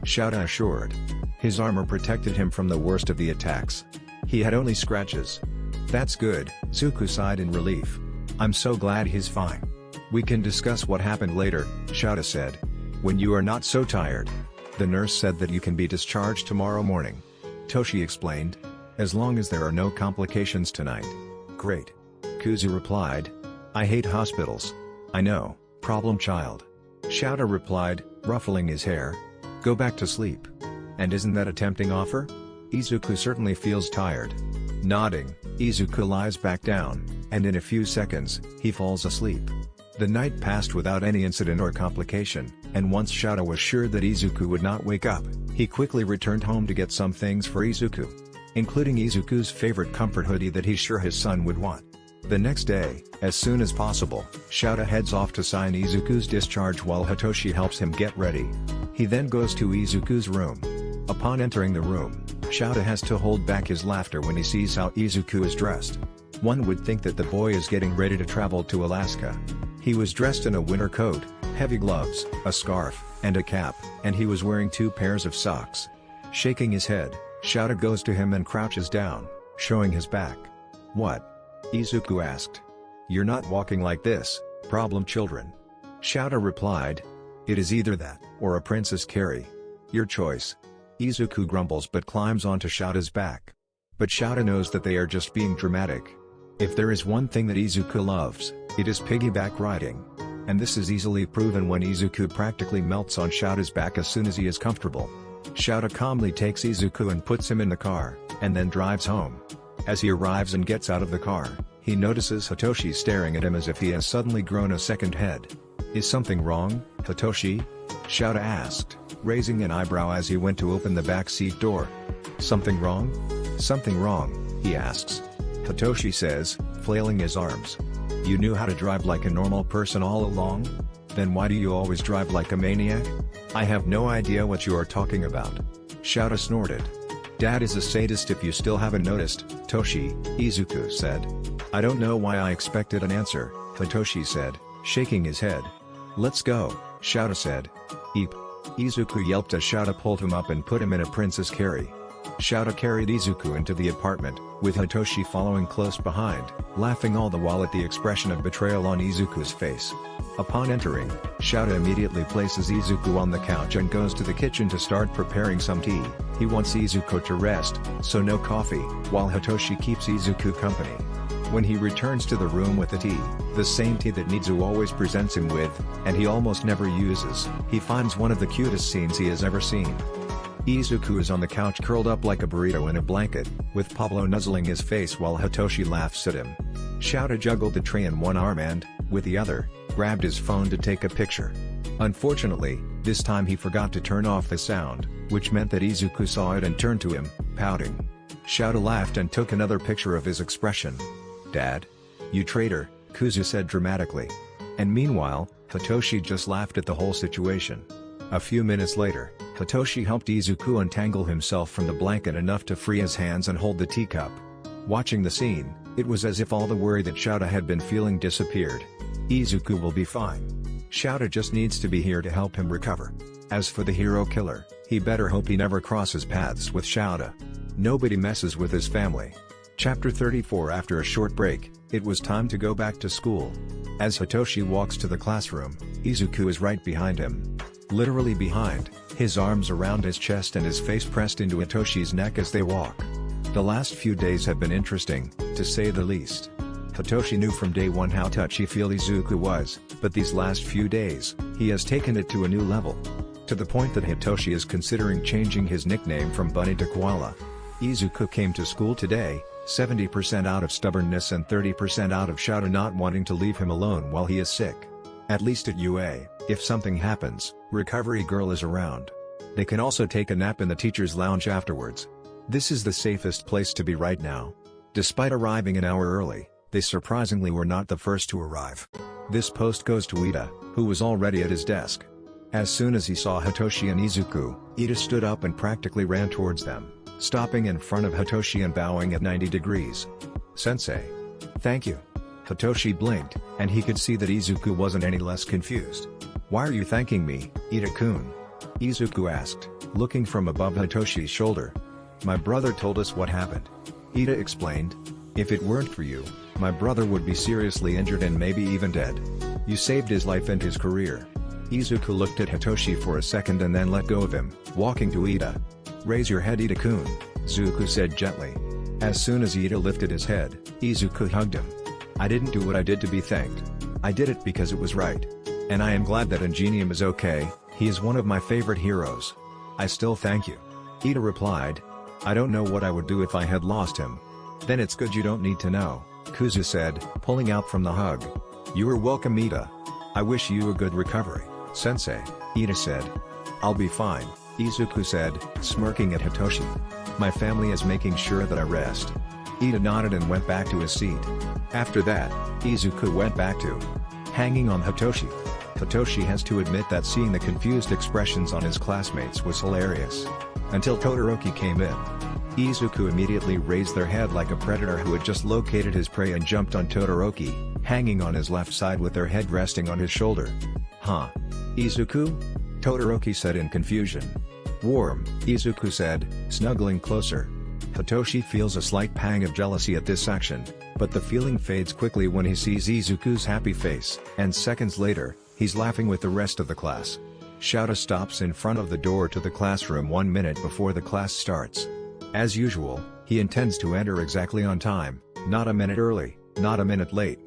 Shouta assured. His armor protected him from the worst of the attacks. He had only scratches. "That's good," Zuku sighed in relief. "I'm so glad he's fine." "We can discuss what happened later," Shouta said. "When you are not so tired." "The nurse said that you can be discharged tomorrow morning," Toshi explained. "As long as there are no complications tonight." "Great." Kuzu replied. "I hate hospitals." "I know, problem child." Shouta replied, ruffling his hair. "Go back to sleep." "And isn't that a tempting offer?" Izuku certainly feels tired. Nodding, Izuku lies back down, and in a few seconds, he falls asleep. The night passed without any incident or complication, and once Shouta was sure that Izuku would not wake up, he quickly returned home to get some things for Izuku. Including Izuku's favorite comfort hoodie that he's sure his son would want. The next day, as soon as possible, Shouta heads off to sign Izuku's discharge while Hitoshi helps him get ready. He then goes to Izuku's room. Upon entering the room, Shouta has to hold back his laughter when he sees how Izuku is dressed. One would think that the boy is getting ready to travel to Alaska. He was dressed in a winter coat, heavy gloves, a scarf, and a cap, and he was wearing 2 pairs of socks. Shaking his head, Shouta goes to him and crouches down, showing his back. "What?" Izuku asked. "You're not walking like this, problem children." Shouta replied. "It is either that, or a princess carry. Your choice." Izuku grumbles but climbs onto Shouta's back. But Shouta knows that they are just being dramatic. If there is one thing that Izuku loves, it is piggyback riding. And this is easily proven when Izuku practically melts on Shouta's back as soon as he is comfortable. Shouta calmly takes Izuku and puts him in the car, and then drives home. As he arrives and gets out of the car, he notices Hitoshi staring at him as if he has suddenly grown a second head. "Is something wrong, Hitoshi?" Shouta asked, raising an eyebrow as he went to open the back seat door. "Something wrong?" "Something wrong," he asks. Hitoshi says, flailing his arms. "You knew how to drive like a normal person all along? Then why do you always drive like a maniac?" "I have no idea what you are talking about." Shouta snorted. "Dad is a sadist if you still haven't noticed, Toshi," Izuku said. "I don't know why I expected an answer," Hitoshi said, shaking his head. "Let's go," Shouta said. "Eep." Izuku yelped as Shouta pulled him up and put him in a princess carry. Shouta carried Izuku into the apartment, with Hitoshi following close behind, laughing all the while at the expression of betrayal on Izuku's face. Upon entering, Shouta immediately places Izuku on the couch and goes to the kitchen to start preparing some tea. He wants Izuku to rest, so no coffee, while Hitoshi keeps Izuku company. When he returns to the room with the tea, the same tea that Nizu always presents him with, and he almost never uses, he finds one of the cutest scenes he has ever seen. Izuku is on the couch curled up like a burrito in a blanket, with Pablo nuzzling his face while Hitoshi laughs at him. Shouta juggled the tray in one arm and, with the other, grabbed his phone to take a picture. Unfortunately, this time he forgot to turn off the sound, which meant that Izuku saw it and turned to him, pouting. Shouta laughed and took another picture of his expression. "Dad? You traitor," Kuzu said dramatically. And meanwhile, Hitoshi just laughed at the whole situation. A few minutes later, Hitoshi helped Izuku untangle himself from the blanket enough to free his hands and hold the teacup. Watching the scene, it was as if all the worry that Shouta had been feeling disappeared. Izuku will be fine. Shouta just needs to be here to help him recover. As for the hero killer, he better hope he never crosses paths with Shouta. Nobody messes with his family. Chapter 34. After a short break, it was time to go back to school. As Hitoshi walks to the classroom, Izuku is right behind him. Literally behind, his arms around his chest and his face pressed into Hitoshi's neck as they walk. The last few days have been interesting, to say the least. Hitoshi knew from day one how touchy-feely Izuku was, but these last few days, he has taken it to a new level. To the point that Hitoshi is considering changing his nickname from Bunny to Koala. Izuku came to school today, 70% out of stubbornness and 30% out of Shouta not wanting to leave him alone while he is sick. At least at UA, if something happens, Recovery Girl is around. They can also take a nap in the teacher's lounge afterwards. This is the safest place to be right now. Despite arriving an hour early, they surprisingly were not the first to arrive. This post goes to Ida, who was already at his desk. As soon as he saw Hitoshi and Izuku, Ida stood up and practically ran towards them, stopping in front of Hitoshi and bowing at 90 degrees. "Sensei." "Thank you." Hitoshi blinked, and he could see that Izuku wasn't any less confused. "Why are you thanking me, Ida-kun?" Izuku asked, looking from above Hitoshi's shoulder. "My brother told us what happened." Ida explained. "If it weren't for you, my brother would be seriously injured and maybe even dead. You saved his life and his career." Izuku looked at Hitoshi for a second and then let go of him, walking to Ida. "Raise your head, Ida-kun," Izuku said gently. As soon as Ida lifted his head, Izuku hugged him. "I didn't do what I did to be thanked. I did it because it was right. And I am glad that Ingenium is okay, he is one of my favorite heroes. I still thank you." Ida replied. "I don't know what I would do if I had lost him." "Then it's good you don't need to know," Kuzu said, pulling out from the hug. "You are welcome, Ida. I wish you a good recovery, Sensei," Ida said. "I'll be fine," Izuku said, smirking at Hitoshi. "My family is making sure that I rest." Ida nodded and went back to his seat. After that, Izuku went back to hanging on Hitoshi. Hitoshi has to admit that seeing the confused expressions on his classmates was hilarious. until Todoroki came in. Izuku immediately raised their head like a predator who had just located his prey and jumped on Todoroki, hanging on his left side with their head resting on his shoulder. Huh? Izuku? Todoroki said in confusion. Warm, Izuku said, snuggling closer. Hitoshi feels a slight pang of jealousy at this action, but the feeling fades quickly when he sees Izuku's happy face, and seconds later, he's laughing with the rest of the class. Shouta stops in front of the door to the classroom 1 minute before the class starts. As usual, he intends to enter exactly on time, not a minute early, not a minute late.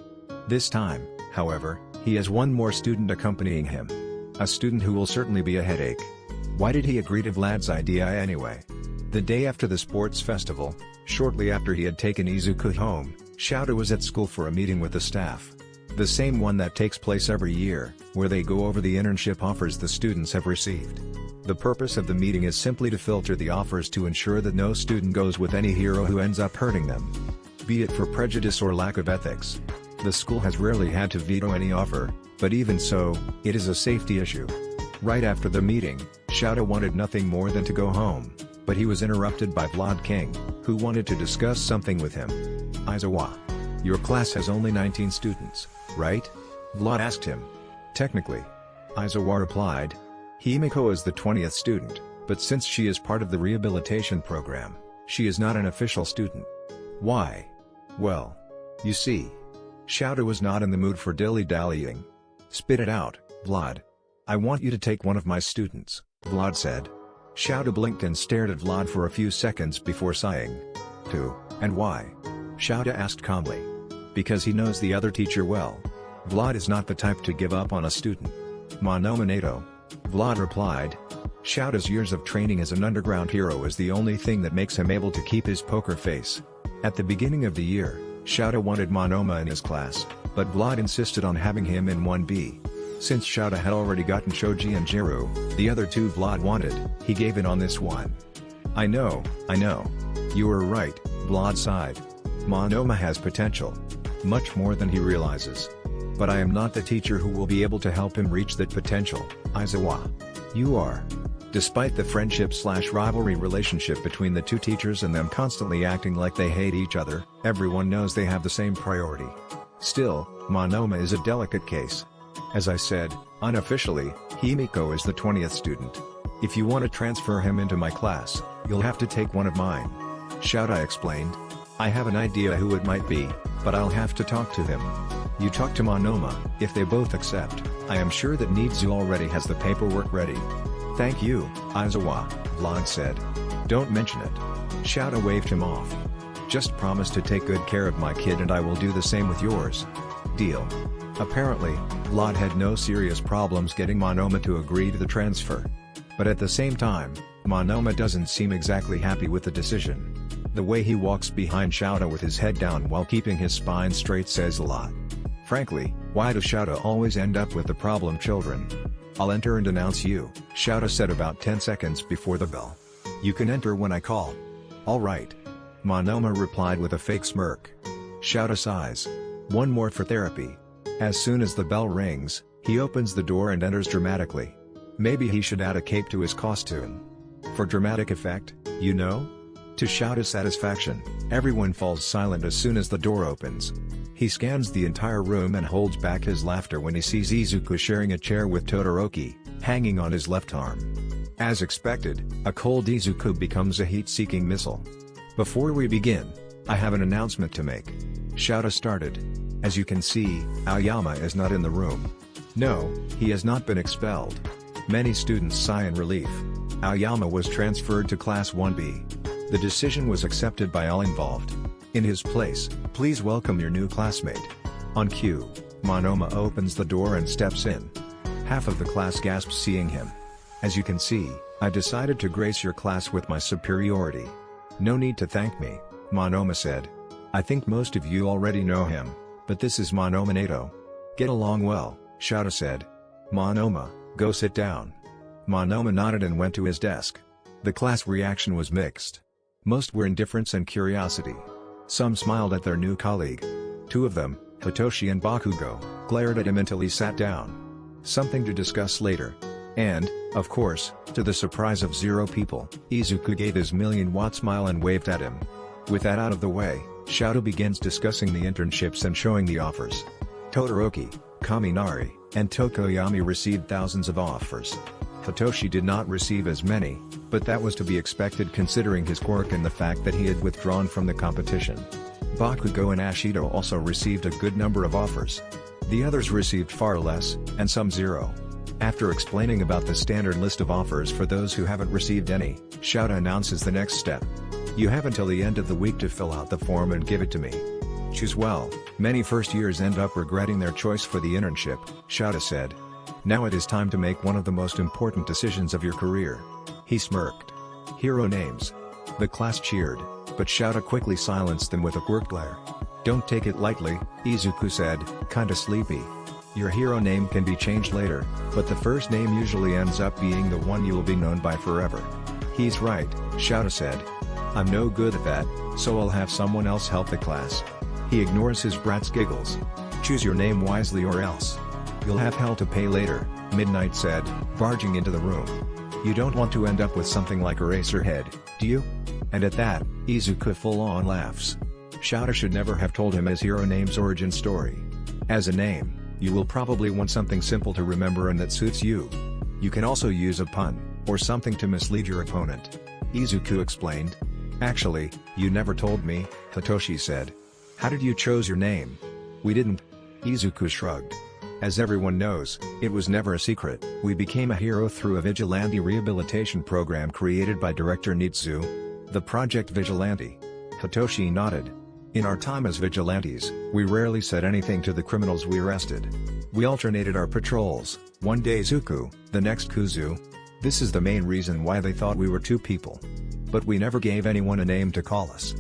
This time, however, he has one more student accompanying him. A student who will certainly be a headache. Why did he agree to Vlad's idea anyway? The day after the sports festival, shortly after he had taken Izuku home, Shouta was at school for a meeting with the staff. The same one that takes place every year, where they go over the internship offers the students have received. The purpose of the meeting is simply to filter the offers to ensure that no student goes with any hero who ends up hurting them. Be it for prejudice or lack of ethics. The school has rarely had to veto any offer, but even so, it is a safety issue. Right after the meeting, Shouta wanted nothing more than to go home, but he was interrupted by Vlad King, who wanted to discuss something with him. Aizawa. Your class has only 19 students, right? Vlad asked him. Technically. Aizawa replied. Himiko is the 20th student, but since she is part of the rehabilitation program, she is not an official student. Why? Well. You see. Shouta was not in the mood for dilly-dallying. Spit it out, Vlad. I want you to take one of my students, Vlad said. Shouta blinked and stared at Vlad for a few seconds before sighing. Who, and why? Shouta asked calmly. Because he knows the other teacher well. Vlad is not the type to give up on a student. Monoma Nato. Vlad replied. Shouta's years of training as an underground hero is the only thing that makes him able to keep his poker face. At the beginning of the year, Shouta wanted Monoma in his class, but Vlad insisted on having him in 1B. Since Shouta had already gotten Shoji and Jiru, the other two Vlad wanted, he gave in on this one. I know. You were right, Vlad sighed. Monoma has potential. Much more than he realizes. But I am not the teacher who will be able to help him reach that potential, Aizawa. You are. Despite the friendship/rivalry relationship between the two teachers and them constantly acting like they hate each other, everyone knows they have the same priority. Still, Monoma is a delicate case. As I said, unofficially, Himiko is the 20th student. If you want to transfer him into my class, you'll have to take one of mine. Shouta explained. I have an idea who it might be, but I'll have to talk to him. You talk to Monoma. If they both accept, I am sure that Nizu already has the paperwork ready. Thank you, Aizawa, Vlad said. Don't mention it. Shouta waved him off. Just promise to take good care of my kid and I will do the same with yours. Deal. Apparently, Vlad had no serious problems getting Monoma to agree to the transfer. But at the same time, Monoma doesn't seem exactly happy with the decision. The way he walks behind Shouta with his head down while keeping his spine straight says a lot. Frankly, why does Shouta always end up with the problem children? I'll enter and announce you, Shouta said about 10 seconds before the bell. You can enter when I call. Alright. Monoma replied with a fake smirk. Shouta sighs. One more for therapy. As soon as the bell rings, he opens the door and enters dramatically. Maybe he should add a cape to his costume. For dramatic effect, you know? To Shouta's satisfaction, everyone falls silent as soon as the door opens. He scans the entire room and holds back his laughter when he sees Izuku sharing a chair with Todoroki, hanging on his left arm. As expected, a cold Izuku becomes a heat-seeking missile. Before we begin, I have an announcement to make. Shouta started. As you can see, Aoyama is not in the room. No, he has not been expelled. Many students sigh in relief. Aoyama was transferred to Class 1B. The decision was accepted by all involved. In his place, please welcome your new classmate. On cue, Monoma opens the door and steps in. Half of the class gasps seeing him. As you can see, I decided to grace your class with my superiority. No need to thank me, Monoma said. I think most of you already know him, but this is Monoma Nato. Get along well, Shouta said. Monoma, go sit down. Monoma nodded and went to his desk. The class reaction was mixed. Most were indifference and curiosity. Some smiled at their new colleague. Two of them, Hitoshi and Bakugo, glared at him until he sat down. Something to discuss later. And, Of course, to the surprise of 0 people, Izuku gave his million-watt smile and waved at him. With that out of the way, Shouta begins discussing the internships and showing the offers. Todoroki, Kaminari, and Tokoyami received thousands of offers. Hitoshi did not receive as many, but that was to be expected considering his quirk and the fact that he had withdrawn from the competition. Bakugo and Ashido also received a good number of offers. The others received far less, and some 0. After explaining about the standard list of offers for those who haven't received any, Shouta announces the next step. You have until the end of the week to fill out the form and give it to me. Choose well. Many first years end up regretting their choice for the internship, Shouta said. Now it is time to make one of the most important decisions of your career. He smirked. Hero names. The class cheered, but Shouta quickly silenced them with a quirk glare. Don't take it lightly, Izuku said, kinda sleepy. Your hero name can be changed later, but the first name usually ends up being the one you will be known by forever. He's right, Shouta said. I'm no good at that, so I'll have someone else help the class. He ignores his brat's giggles. Choose your name wisely or else you'll have hell to pay later, Midnight said, barging into the room. You don't want to end up with something like Eraserhead, do you? And at that, Izuku full-on laughs. Shouta should never have told him his hero name's origin story. As a name, you will probably want something simple to remember and that suits you. You can also use a pun, or something to mislead your opponent. Izuku explained. Actually, you never told me, Hitoshi said. How did you choose your name? We didn't. Izuku shrugged. As everyone knows, it was never a secret. We became a hero through a vigilante rehabilitation program created by director Nitsu. The Project Vigilante. Hitoshi nodded. In our time as vigilantes, we rarely said anything to the criminals we arrested. We alternated our patrols, one day Zuku, the next Kuzu. This is the main reason why they thought we were 2 people. But we never gave anyone a name to call us.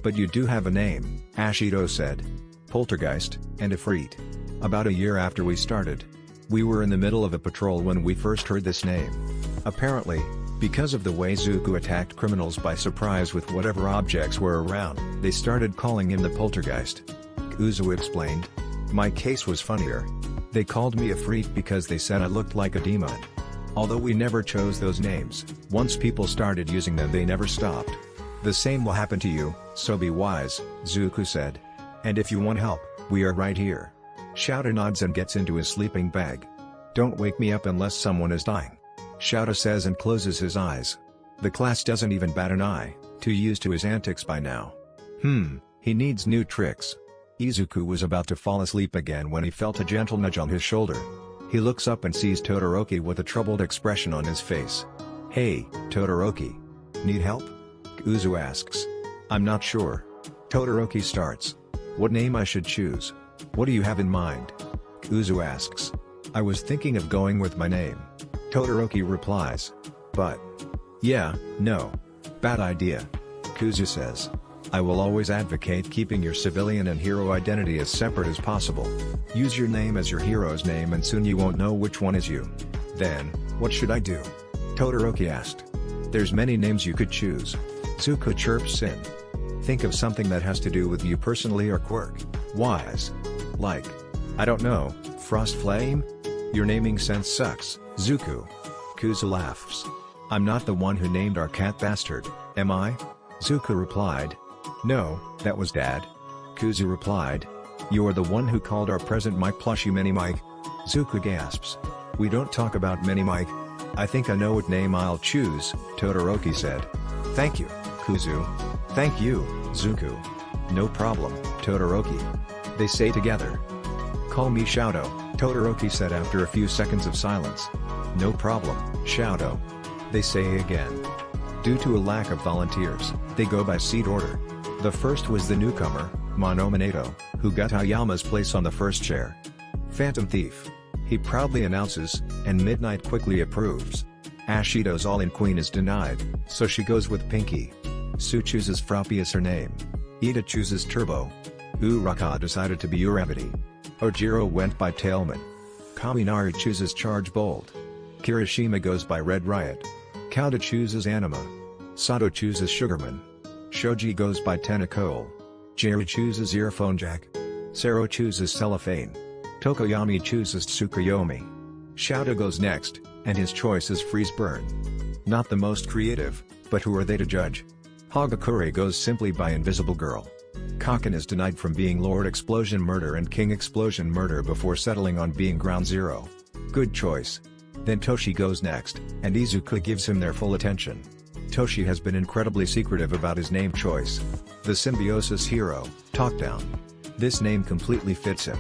But you do have a name, Ashido said. Poltergeist and Ifrit. About a year after we started. We were in the middle of a patrol when we first heard this name. Apparently, because of the way Zuku attacked criminals by surprise with whatever objects were around, they started calling him the Poltergeist. Kuzu explained. My case was funnier. They called me Ifrit because they said I looked like a demon. Although we never chose those names, once people started using them they never stopped. The same will happen to you, so be wise, Zuku said. And if you want help, we are right here. Shouta nods and gets into his sleeping bag. Don't wake me up unless someone is dying. Shouta says and closes his eyes. The class doesn't even bat an eye, too used to his antics by now. He needs new tricks. Izuku was about to fall asleep again when he felt a gentle nudge on his shoulder. He looks up and sees Todoroki with a troubled expression on his face. Hey, Todoroki. Need help? Kuzu asks. I'm not sure. Todoroki starts. What name I should choose? What do you have in mind? Kuzu asks. I was thinking of going with my name. Todoroki replies. But. Yeah, no. Bad idea. Kuzu says. I will always advocate keeping your civilian and hero identity as separate as possible. Use your name as your hero's name and soon you won't know which one is you. Then, what should I do? Todoroki asked. There's many names you could choose. Zuko chirps in. Think of something that has to do with you personally or quirk. Wise. Like. I don't know, Frost Flame? Your naming sense sucks, Zuku. Kuzu laughs. I'm not the one who named our cat Bastard, am I? Zuku replied. No, that was Dad. Kuzu replied. You're the one who called our present Mike plushie Mini Mike. Zuku gasps. We don't talk about Mini Mike. I think I know what name I'll choose, Todoroki said. Thank you, Kuzu. Thank you, Zuku. No problem, Todoroki. They say together. Call me Shouto, Todoroki said after a few seconds of silence. No problem, Shouto. They say again. Due to a lack of volunteers, they go by seat order. The first was the newcomer, Monominato, who got Aoyama's place on the first chair. Phantom Thief. He proudly announces, and Midnight quickly approves. Ashido's all-in queen is denied, so she goes with Pinky. Sue chooses Froppy as her name. Ida chooses Turbo. Uraka decided to be Uravity. Ojiro went by Tailman. Kaminari chooses Charge Bolt. Kirishima goes by Red Riot. Kauda chooses Anima. Sato chooses Sugarman. Shoji goes by Tenacole. Jerry chooses Earphone Jack. Sero chooses Cellophane. Tokoyami chooses Tsukuyomi. Shouta goes next, And his choice is freeze burn. Not the most creative, but who are they to judge? Hagakure goes simply by Invisible Girl. Kaken is denied from being Lord Explosion Murder and King Explosion Murder before settling on being Ground Zero. Good choice. Then Toshi goes next, and Izuku gives him their full attention. Toshi has been incredibly secretive about his name choice. The Symbiosis Hero, Talkdown. This name completely fits him.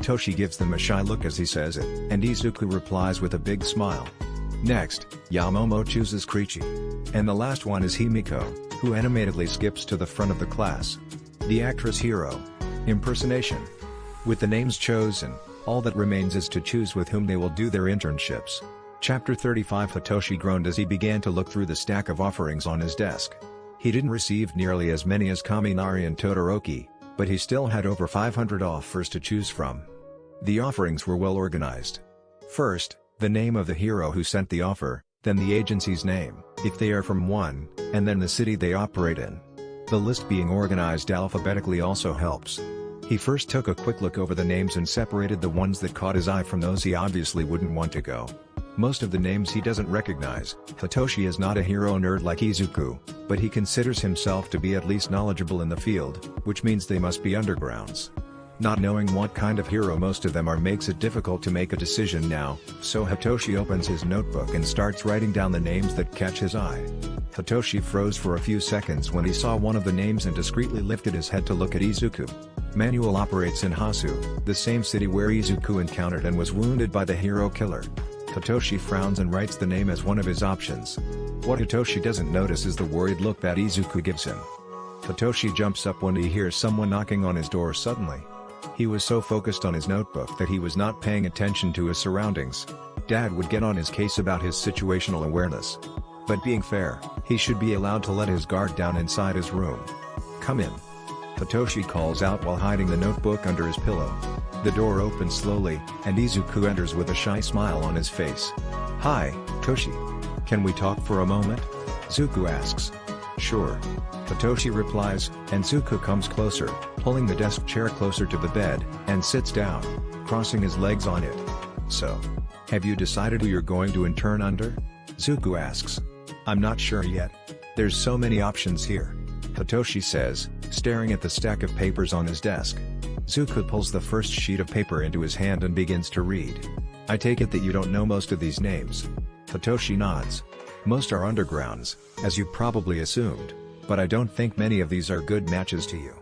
Toshi gives them a shy look as he says it, and Izuku replies with a big smile. Next, Yamomo chooses Krichi. And the last one is Himiko, who animatedly skips to the front of the class. The actress Hero. Impersonation. With the names chosen, all that remains is to choose with whom they will do their internships. Chapter 35. Hitoshi groaned as he began to look through the stack of offerings on his desk. He didn't receive nearly as many as Kaminari and Todoroki, but he still had over 500 offers to choose from. The offerings were well organized. First, the name of the hero who sent the offer, then the agency's name, if they are from one, and then the city they operate in. The list being organized alphabetically also helps. He first took a quick look over the names and separated the ones that caught his eye from those he obviously wouldn't want to go. Most of the names he doesn't recognize. Hitoshi is not a hero nerd like Izuku, but he considers himself to be at least knowledgeable in the field, which means they must be undergrounds. Not knowing what kind of hero most of them are makes it difficult to make a decision now, so Hitoshi opens his notebook and starts writing down the names that catch his eye. Hitoshi froze for a few seconds when he saw one of the names and discreetly lifted his head to look at Izuku. Manuel operates in Hasu, the same city where Izuku encountered and was wounded by the hero killer. Hitoshi frowns and writes the name as one of his options. What Hitoshi doesn't notice is the worried look that Izuku gives him. Hitoshi jumps up when he hears someone knocking on his door suddenly. He was so focused on his notebook that he was not paying attention to his surroundings. Dad would get on his case about his situational awareness. But being fair, he should be allowed to let his guard down inside his room. Come in. Hitoshi calls out while hiding the notebook under his pillow. The door opens slowly, and Izuku enters with a shy smile on his face. Hi, Toshi. Can we talk for a moment? Zuku asks. Sure. Hitoshi replies, and Zuku comes closer, pulling the desk chair closer to the bed, and sits down, crossing his legs on it. So, have you decided who you're going to intern under? Zuku asks. I'm not sure yet. There's so many options here. Hitoshi says, staring at the stack of papers on his desk. Zuku pulls the first sheet of paper into his hand and begins to read. I take it that you don't know most of these names. Hitoshi nods. Most are undergrounds, as you probably assumed, but I don't think many of these are good matches to you.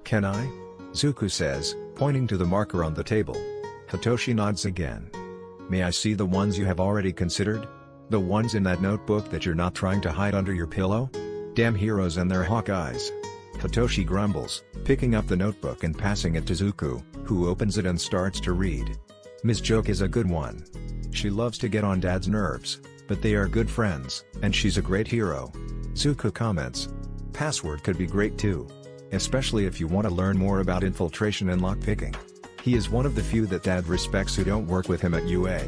Can I? Zuku says, pointing to the marker on the table. Hitoshi nods again. May I see the ones you have already considered? The ones in that notebook that you're not trying to hide under your pillow? Damn heroes and their hawk eyes. Hitoshi grumbles, picking up the notebook and passing it to Zuku, who opens it and starts to read. Miss Joke is a good one. She loves to get on Dad's nerves, but they are good friends, and she's a great hero. Zuku comments. Password could be great too. Especially if you want to learn more about infiltration and lockpicking. He is one of the few that Dad respects who don't work with him at UA.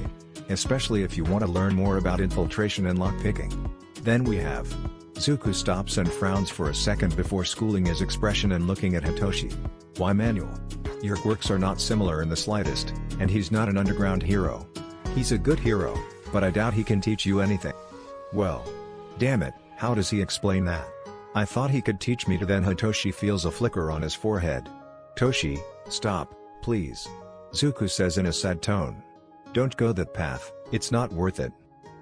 Especially if you want to learn more about infiltration and lockpicking. Then we have. Zuku stops and frowns for a second before schooling his expression and looking at Hitoshi. Why Manuel? Your quirks are not similar in the slightest, and he's not an underground hero. He's a good hero, but I doubt he can teach you anything. Well. Damn it, how does he explain that? I thought he could teach me to. Then Hitoshi feels a flicker on his forehead. Toshi, stop, please. Zuku says in a sad tone. Don't go that path, it's not worth it.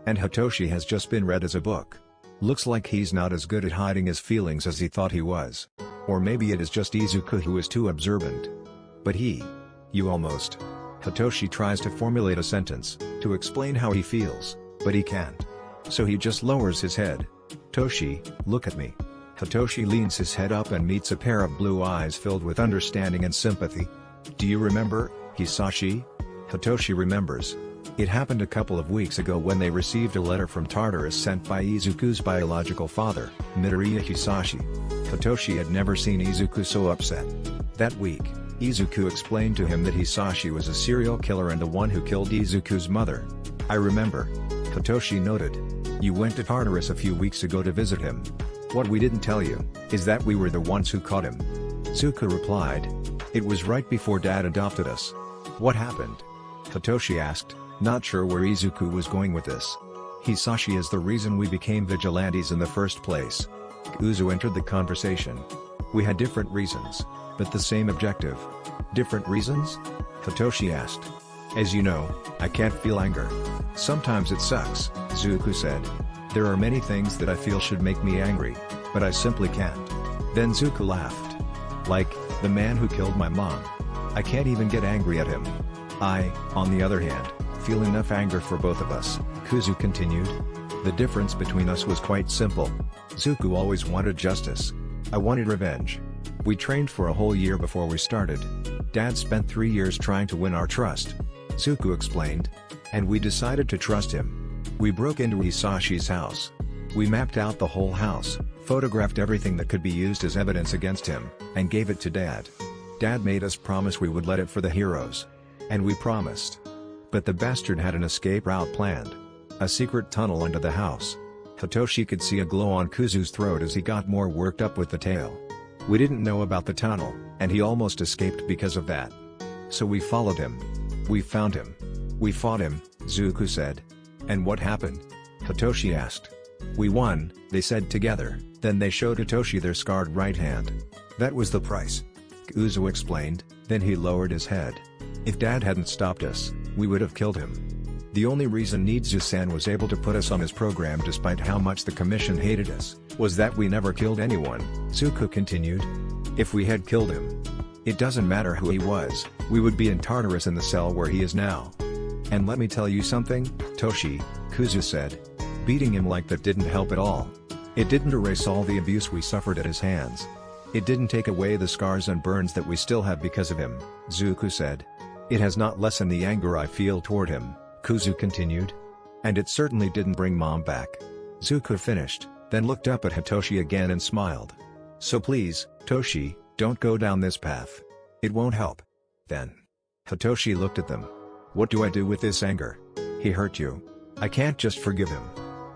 And Hitoshi has just been read as a book. Looks like he's not as good at hiding his feelings as he thought he was. Or maybe it is just Izuku who is too observant. But you almost. Hitoshi tries to formulate a sentence, to explain how he feels, but he can't. So he just lowers his head. Toshi, look at me. Hitoshi leans his head up and meets a pair of blue eyes filled with understanding and sympathy. Do you remember, Hisashi? Hitoshi remembers. It happened a couple of weeks ago when they received a letter from Tartarus sent by Izuku's biological father, Midoriya Hisashi. Hitoshi had never seen Izuku so upset. That week, Izuku explained to him that Hisashi was a serial killer and the one who killed Izuku's mother. I remember. Hitoshi noted. You went to Tartarus a few weeks ago to visit him. What we didn't tell you, is that we were the ones who caught him. Zuku replied. It was right before Dad adopted us. What happened? Hitoshi asked, Not sure where Izuku was going with this. Hisashi is the reason we became vigilantes in the first place. Uzu entered the conversation. We had different reasons, but the same objective. Different reasons? Hitoshi asked. As you know, I can't feel anger. Sometimes it sucks, Zuku said. There are many things that I feel should make me angry, but I simply can't. Then Zuku laughed. Like, the man who killed my mom. I can't even get angry at him. I, on the other hand, feel enough anger for both of us, Kuzu continued. The difference between us was quite simple. Zuku always wanted justice. I wanted revenge. We trained for a whole year before we started. Dad spent 3 years trying to win our trust. Zuku explained. And we decided to trust him. We broke into Hisashi's house. We mapped out the whole house, photographed everything that could be used as evidence against him, and gave it to Dad. Dad made us promise we would let it for the heroes. And we promised. But the bastard had an escape route planned. A secret tunnel under the house. Hitoshi could see a glow on Kuzu's throat as he got more worked up with the tale. We didn't know about the tunnel, and he almost escaped because of that. So we followed him. We found him. We fought him, Zuku said. And what happened? Hitoshi asked. We won, they said together, then they showed Hitoshi their scarred right hand. That was the price. Uzu explained, then he lowered his head. If Dad hadn't stopped us, we would have killed him. The only reason Nizu-san was able to put us on his program despite how much the commission hated us, was that we never killed anyone, Zuku continued. If we had killed him, it doesn't matter who he was, we would be in Tartarus in the cell where he is now. And let me tell you something, Toshi, Kuzu said. Beating him like that didn't help at all. It didn't erase all the abuse we suffered at his hands. It didn't take away the scars and burns that we still have because of him, Zuku said. It has not lessened the anger I feel toward him, Kuzu continued. And it certainly didn't bring Mom back. Zuku finished, then looked up at Hitoshi again and smiled. So please, Toshi, don't go down this path. It won't help. Then. Hitoshi looked at them. What do I do with this anger? He hurt you. I can't just forgive him.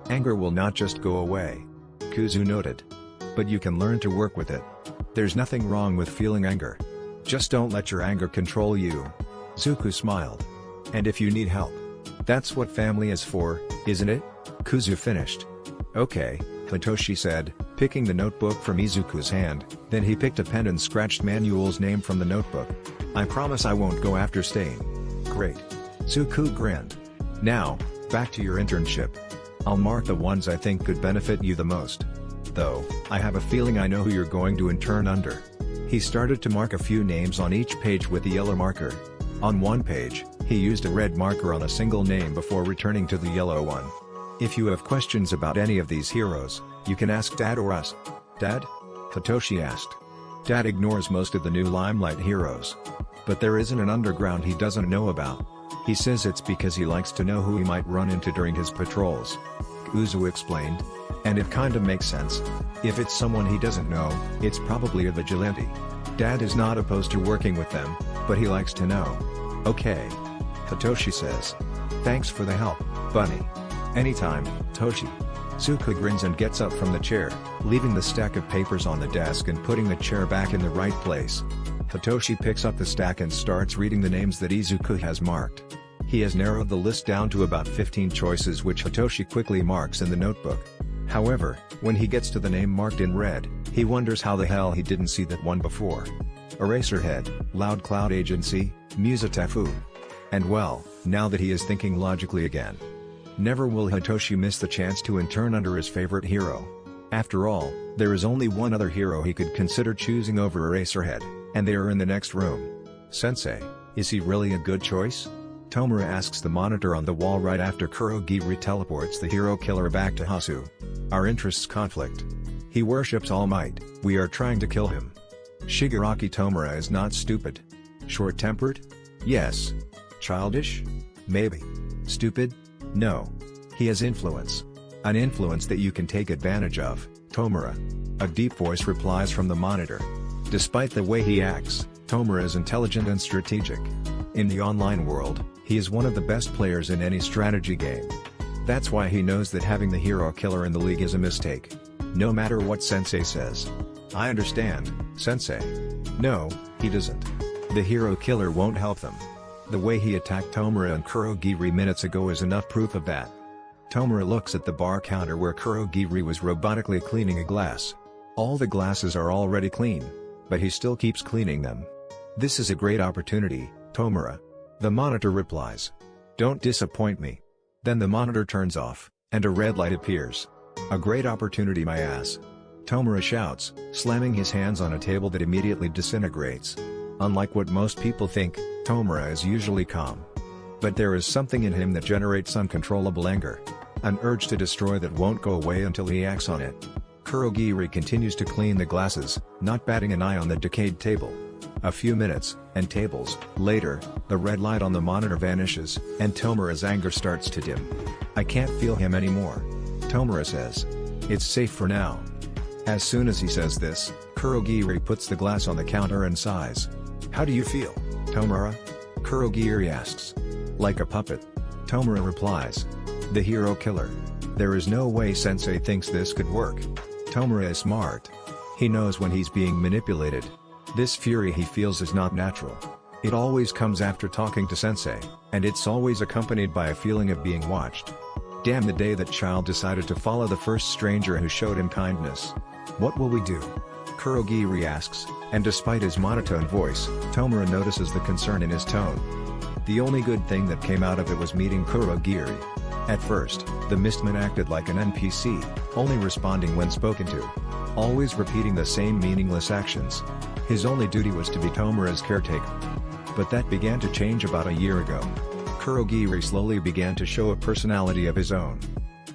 Anger will not just go away. Kuzu noted. But you can learn to work with it. There's nothing wrong with feeling anger. Just don't let your anger control you. Zuku smiled. And if you need help. That's what family is for, isn't it? Kuzu finished. Okay, Hitoshi said, picking the notebook from Izuku's hand, then he picked a pen and scratched Manuel's name from the notebook. I promise I won't go after Stain. Great. Zuku grinned. Now, back to your internship. I'll mark the ones I think could benefit you the most. Though, I have a feeling I know who you're going to intern under. He started to mark a few names on each page with the yellow marker. On one page, he used a red marker on a single name before returning to the yellow one. If you have questions about any of these heroes, you can ask Dad or us. Dad? Hitoshi asked. Dad ignores most of the new Limelight heroes. But there isn't an underground he doesn't know about. He says it's because he likes to know who he might run into during his patrols. Uzu explained. And it kinda makes sense. If it's someone he doesn't know, it's probably a vigilante. Dad is not opposed to working with them, but he likes to know. Okay. Hitoshi says. Thanks for the help, Bunny. Anytime, Toshi. Zuku grins and gets up from the chair, leaving the stack of papers on the desk and putting the chair back in the right place. Hitoshi picks up the stack and starts reading the names that Izuku has marked. He has narrowed the list down to about 15 choices which Hitoshi quickly marks in the notebook. However, when he gets to the name marked in red, he wonders how the hell he didn't see that one before. Eraserhead, Loud Cloud Agency, Musutafu. And well, now that he is thinking logically again. Never will Hitoshi miss the chance to intern under his favorite hero. After all, there is only one other hero he could consider choosing over Eraserhead, and they are in the next room. Sensei, is he really a good choice? Tomura asks the monitor on the wall right after Kurogi reteleports the hero killer back to Hasu. Our interests conflict. He worships All Might, we are trying to kill him. Shigaraki Tomura is not stupid. Short-tempered? Yes. Childish? Maybe. Stupid? No. He has influence. An influence that you can take advantage of, Tomura. A deep voice replies from the monitor. Despite the way he acts, Tomura is intelligent and strategic. In the online world, he is one of the best players in any strategy game. That's why he knows that having the hero killer in the league is a mistake. No matter what Sensei says. I understand, Sensei. No, he doesn't. The hero killer won't help them. The way he attacked Tomura and Kurogiri minutes ago is enough proof of that. Tomura looks at the bar counter where Kurogiri was robotically cleaning a glass. All the glasses are already clean, but he still keeps cleaning them. "This is a great opportunity, Tomura." The monitor replies. "Don't disappoint me." Then the monitor turns off, and a red light appears. "A great opportunity, my ass," Tomura shouts, slamming his hands on a table that immediately disintegrates. Unlike what most people think, Tomura is usually calm. But there is something in him that generates uncontrollable anger. An urge to destroy that won't go away until he acts on it. Kurogiri continues to clean the glasses, not batting an eye on the decayed table. A few minutes, and tables, later, the red light on the monitor vanishes, and Tomura's anger starts to dim. "I can't feel him anymore," Tomura says. "It's safe for now." As soon as he says this, Kurogiri puts the glass on the counter and sighs. "How do you feel, Tomura?" Kurogiri asks. "Like a puppet," Tomura replies. "The hero killer. There is no way Sensei thinks this could work." Tomura is smart. He knows when he's being manipulated. This fury he feels is not natural. It always comes after talking to Sensei, and it's always accompanied by a feeling of being watched. Damn the day that child decided to follow the first stranger who showed him kindness. "What will we do?" Kurogiri asks, and despite his monotone voice, Tomura notices the concern in his tone. The only good thing that came out of it was meeting Kurogiri. At first, the Mistman acted like an NPC, only responding when spoken to. Always repeating the same meaningless actions. His only duty was to be Tomura's caretaker. But that began to change about a year ago. Kurogiri slowly began to show a personality of his own.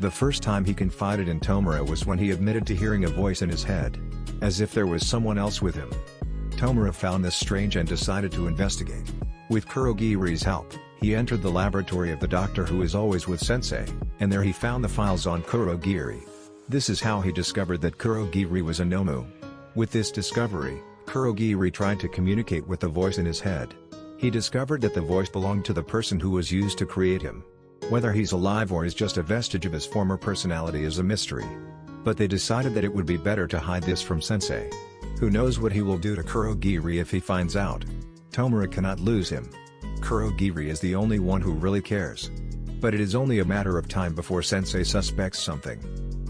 The first time he confided in Tomura was when he admitted to hearing a voice in his head. As if there was someone else with him. Tomura found this strange and decided to investigate. With Kurogiri's help, he entered the laboratory of the doctor who is always with Sensei, and there he found the files on Kurogiri. This is how he discovered that Kurogiri was a Nomu. With this discovery, Kurogiri tried to communicate with the voice in his head. He discovered that the voice belonged to the person who was used to create him. Whether he's alive or is just a vestige of his former personality is a mystery. But they decided that it would be better to hide this from Sensei. Who knows what he will do to Kurogiri if he finds out. Tomura cannot lose him. Kurogiri is the only one who really cares. But it is only a matter of time before Sensei suspects something.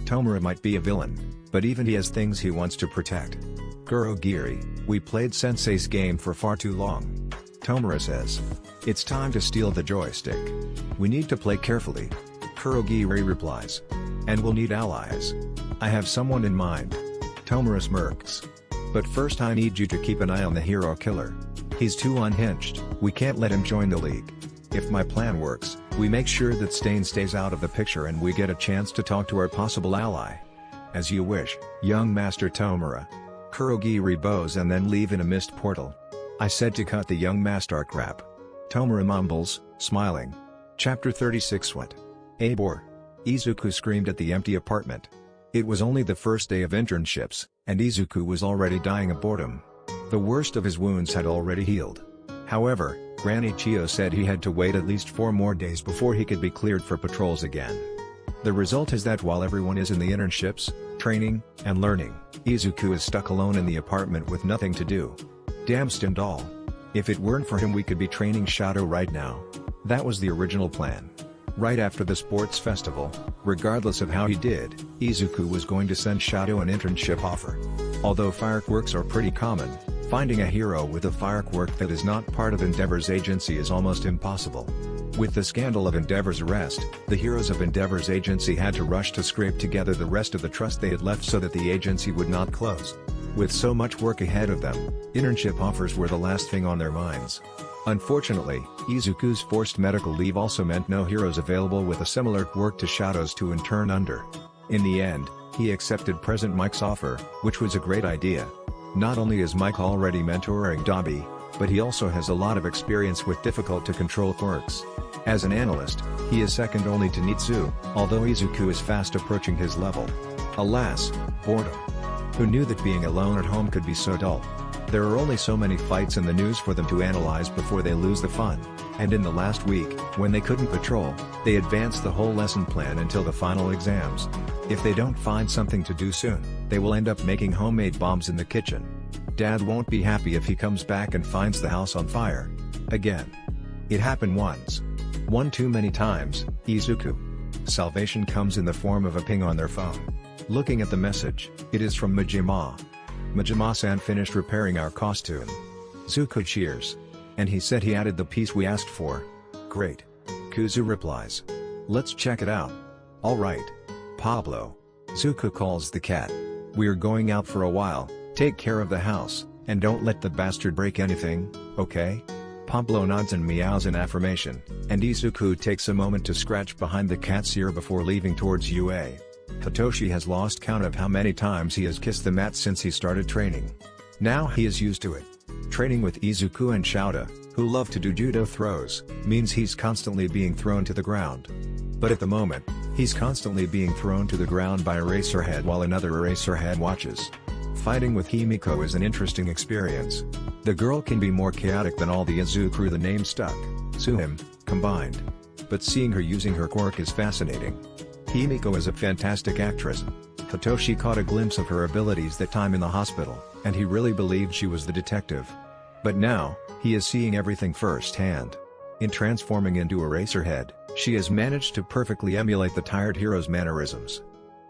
Tomura might be a villain, but even he has things he wants to protect. "Kurogiri, we played Sensei's game for far too long," Tomura says. "It's time to steal the joystick. We need to play carefully," Kurogiri replies. "And we'll need allies. I have someone in mind." Tomura smirks. "But first I need you to keep an eye on the hero killer. He's too unhinged, we can't let him join the league. If my plan works, we make sure that Stain stays out of the picture and we get a chance to talk to our possible ally." "As you wish, young Master Tomura." Kurogiri bows and then leave in a mist portal. "I said to cut the young master crap," Tomura mumbles, smiling. Chapter 36. What? Abor. Izuku screamed at the empty apartment. It was only the first day of internships, and Izuku was already dying of boredom. The worst of his wounds had already healed. However, Granny Chio said he had to wait at least 4 more days before he could be cleared for patrols again. The result is that while everyone is in the internships, training, and learning, Izuku is stuck alone in the apartment with nothing to do. Damn Stendhal. If it weren't for him we could be training Shadow right now. That was the original plan. Right after the sports festival, regardless of how he did, Izuku was going to send Shadow an internship offer. Although fireworks are pretty common, finding a hero with a firework that is not part of Endeavor's agency is almost impossible. With the scandal of Endeavor's arrest, the heroes of Endeavor's agency had to rush to scrape together the rest of the trust they had left so that the agency would not close. With so much work ahead of them, internship offers were the last thing on their minds. Unfortunately, Izuku's forced medical leave also meant no heroes available with a similar work to Shadow's to intern under. In the end, he accepted President Mike's offer, which was a great idea. Not only is Mike already mentoring Dabi, but he also has a lot of experience with difficult-to-control quirks. As an analyst, he is second only to Nitsu, although Izuku is fast approaching his level. Alas, boredom. Who knew that being alone at home could be so dull? There are only so many fights in the news for them to analyze before they lose the fun, and in the last week, when they couldn't patrol, they advanced the whole lesson plan until the final exams. If they don't find something to do soon, they will end up making homemade bombs in the kitchen. Dad won't be happy if he comes back and finds the house on fire. Again. It happened once. One too many times, Izuku. Salvation comes in the form of a ping on their phone. Looking at the message, it is from Majima. Majima-san finished repairing our costume. Zuko cheers. And he said he added the piece we asked for. Great. Kuzu replies. Let's check it out. Alright. Pablo. Zuko calls the cat. We're going out for a while, take care of the house, and don't let the bastard break anything, okay? Pablo nods and meows in affirmation, and Izuku takes a moment to scratch behind the cat's ear before leaving towards UA. Hitoshi has lost count of how many times he has kissed the mat since he started training. Now he is used to it. Training with Izuku and Shouta, who love to do judo throws, means he's constantly being thrown to the ground. But at the moment, he's constantly being thrown to the ground by Eraserhead while another Eraserhead watches. Fighting with Himiko is an interesting experience. The girl can be more chaotic than all the Izuku the name stuck, Suhim, combined. But seeing her using her quirk is fascinating. Himiko is a fantastic actress. Hitoshi caught a glimpse of her abilities that time in the hospital, and he really believed she was the detective. But now, he is seeing everything firsthand. In transforming into Eraserhead, she has managed to perfectly emulate the tired hero's mannerisms.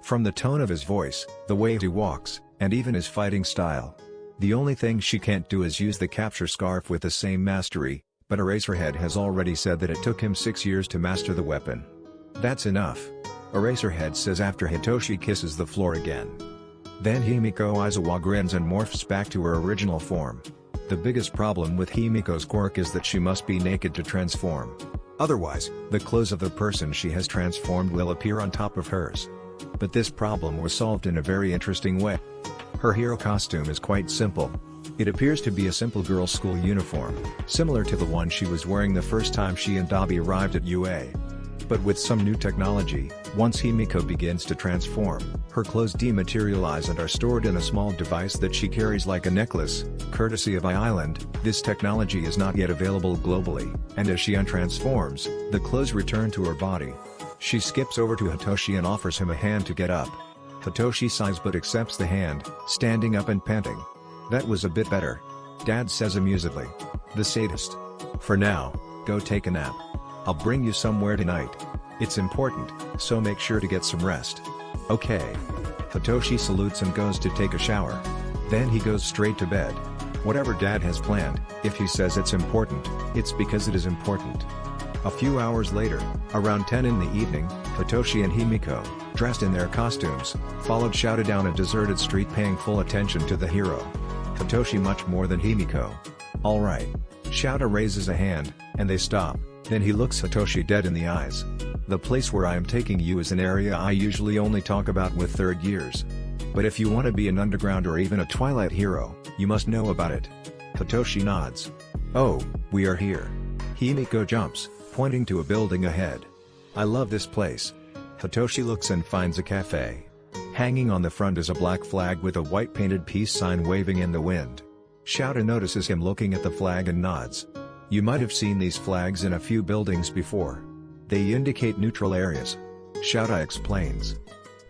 From the tone of his voice, the way he walks, and even his fighting style. The only thing she can't do is use the capture scarf with the same mastery, but Eraserhead has already said that it took him 6 years to master the weapon. That's enough. Eraserhead says after Hitoshi kisses the floor again. Then Himiko Aizawa grins and morphs back to her original form. The biggest problem with Himiko's quirk is that she must be naked to transform. Otherwise, the clothes of the person she has transformed will appear on top of hers. But this problem was solved in a very interesting way. Her hero costume is quite simple. It appears to be a simple girl's school uniform, similar to the one she was wearing the first time she and Dabi arrived at UA. But with some new technology, once Himiko begins to transform, her clothes dematerialize and are stored in a small device that she carries like a necklace, courtesy of I-Island. This technology is not yet available globally, and as she untransforms, the clothes return to her body. She skips over to Hitoshi and offers him a hand to get up. Hitoshi sighs but accepts the hand, standing up and panting. That was a bit better. Dad says amusedly. The sadist. For now, go take a nap. I'll bring you somewhere tonight. It's important, so make sure to get some rest. Okay. Hitoshi salutes and goes to take a shower. Then he goes straight to bed. Whatever Dad has planned, if he says it's important, it's because it is important. A few hours later, around 10 in the evening, Hitoshi and Himiko, dressed in their costumes, followed Shouta down a deserted street paying full attention to the hero. Hitoshi much more than Himiko. Alright. Shouta raises a hand, and they stop, then he looks Hitoshi dead in the eyes. The place where I am taking you is an area I usually only talk about with third years. But if you want to be an underground or even a Twilight hero, you must know about it. Hitoshi nods. Oh, we are here. Himiko jumps, pointing to a building ahead. I love this place. Hitoshi looks and finds a cafe. Hanging on the front is a black flag with a white painted peace sign waving in the wind. Shouta notices him looking at the flag and nods. You might have seen these flags in a few buildings before. They indicate neutral areas. Shouta explains.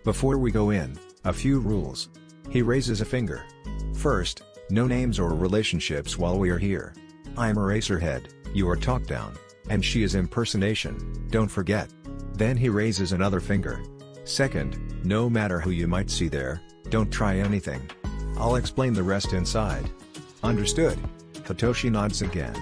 Before we go in, a few rules. He raises a finger. First, no names or relationships while we are here. I'm Eraserhead, you are Talkdown, and she is Impersonation, don't forget. Then he raises another finger. Second, no matter who you might see there, don't try anything. I'll explain the rest inside. Understood. Hitoshi nods again.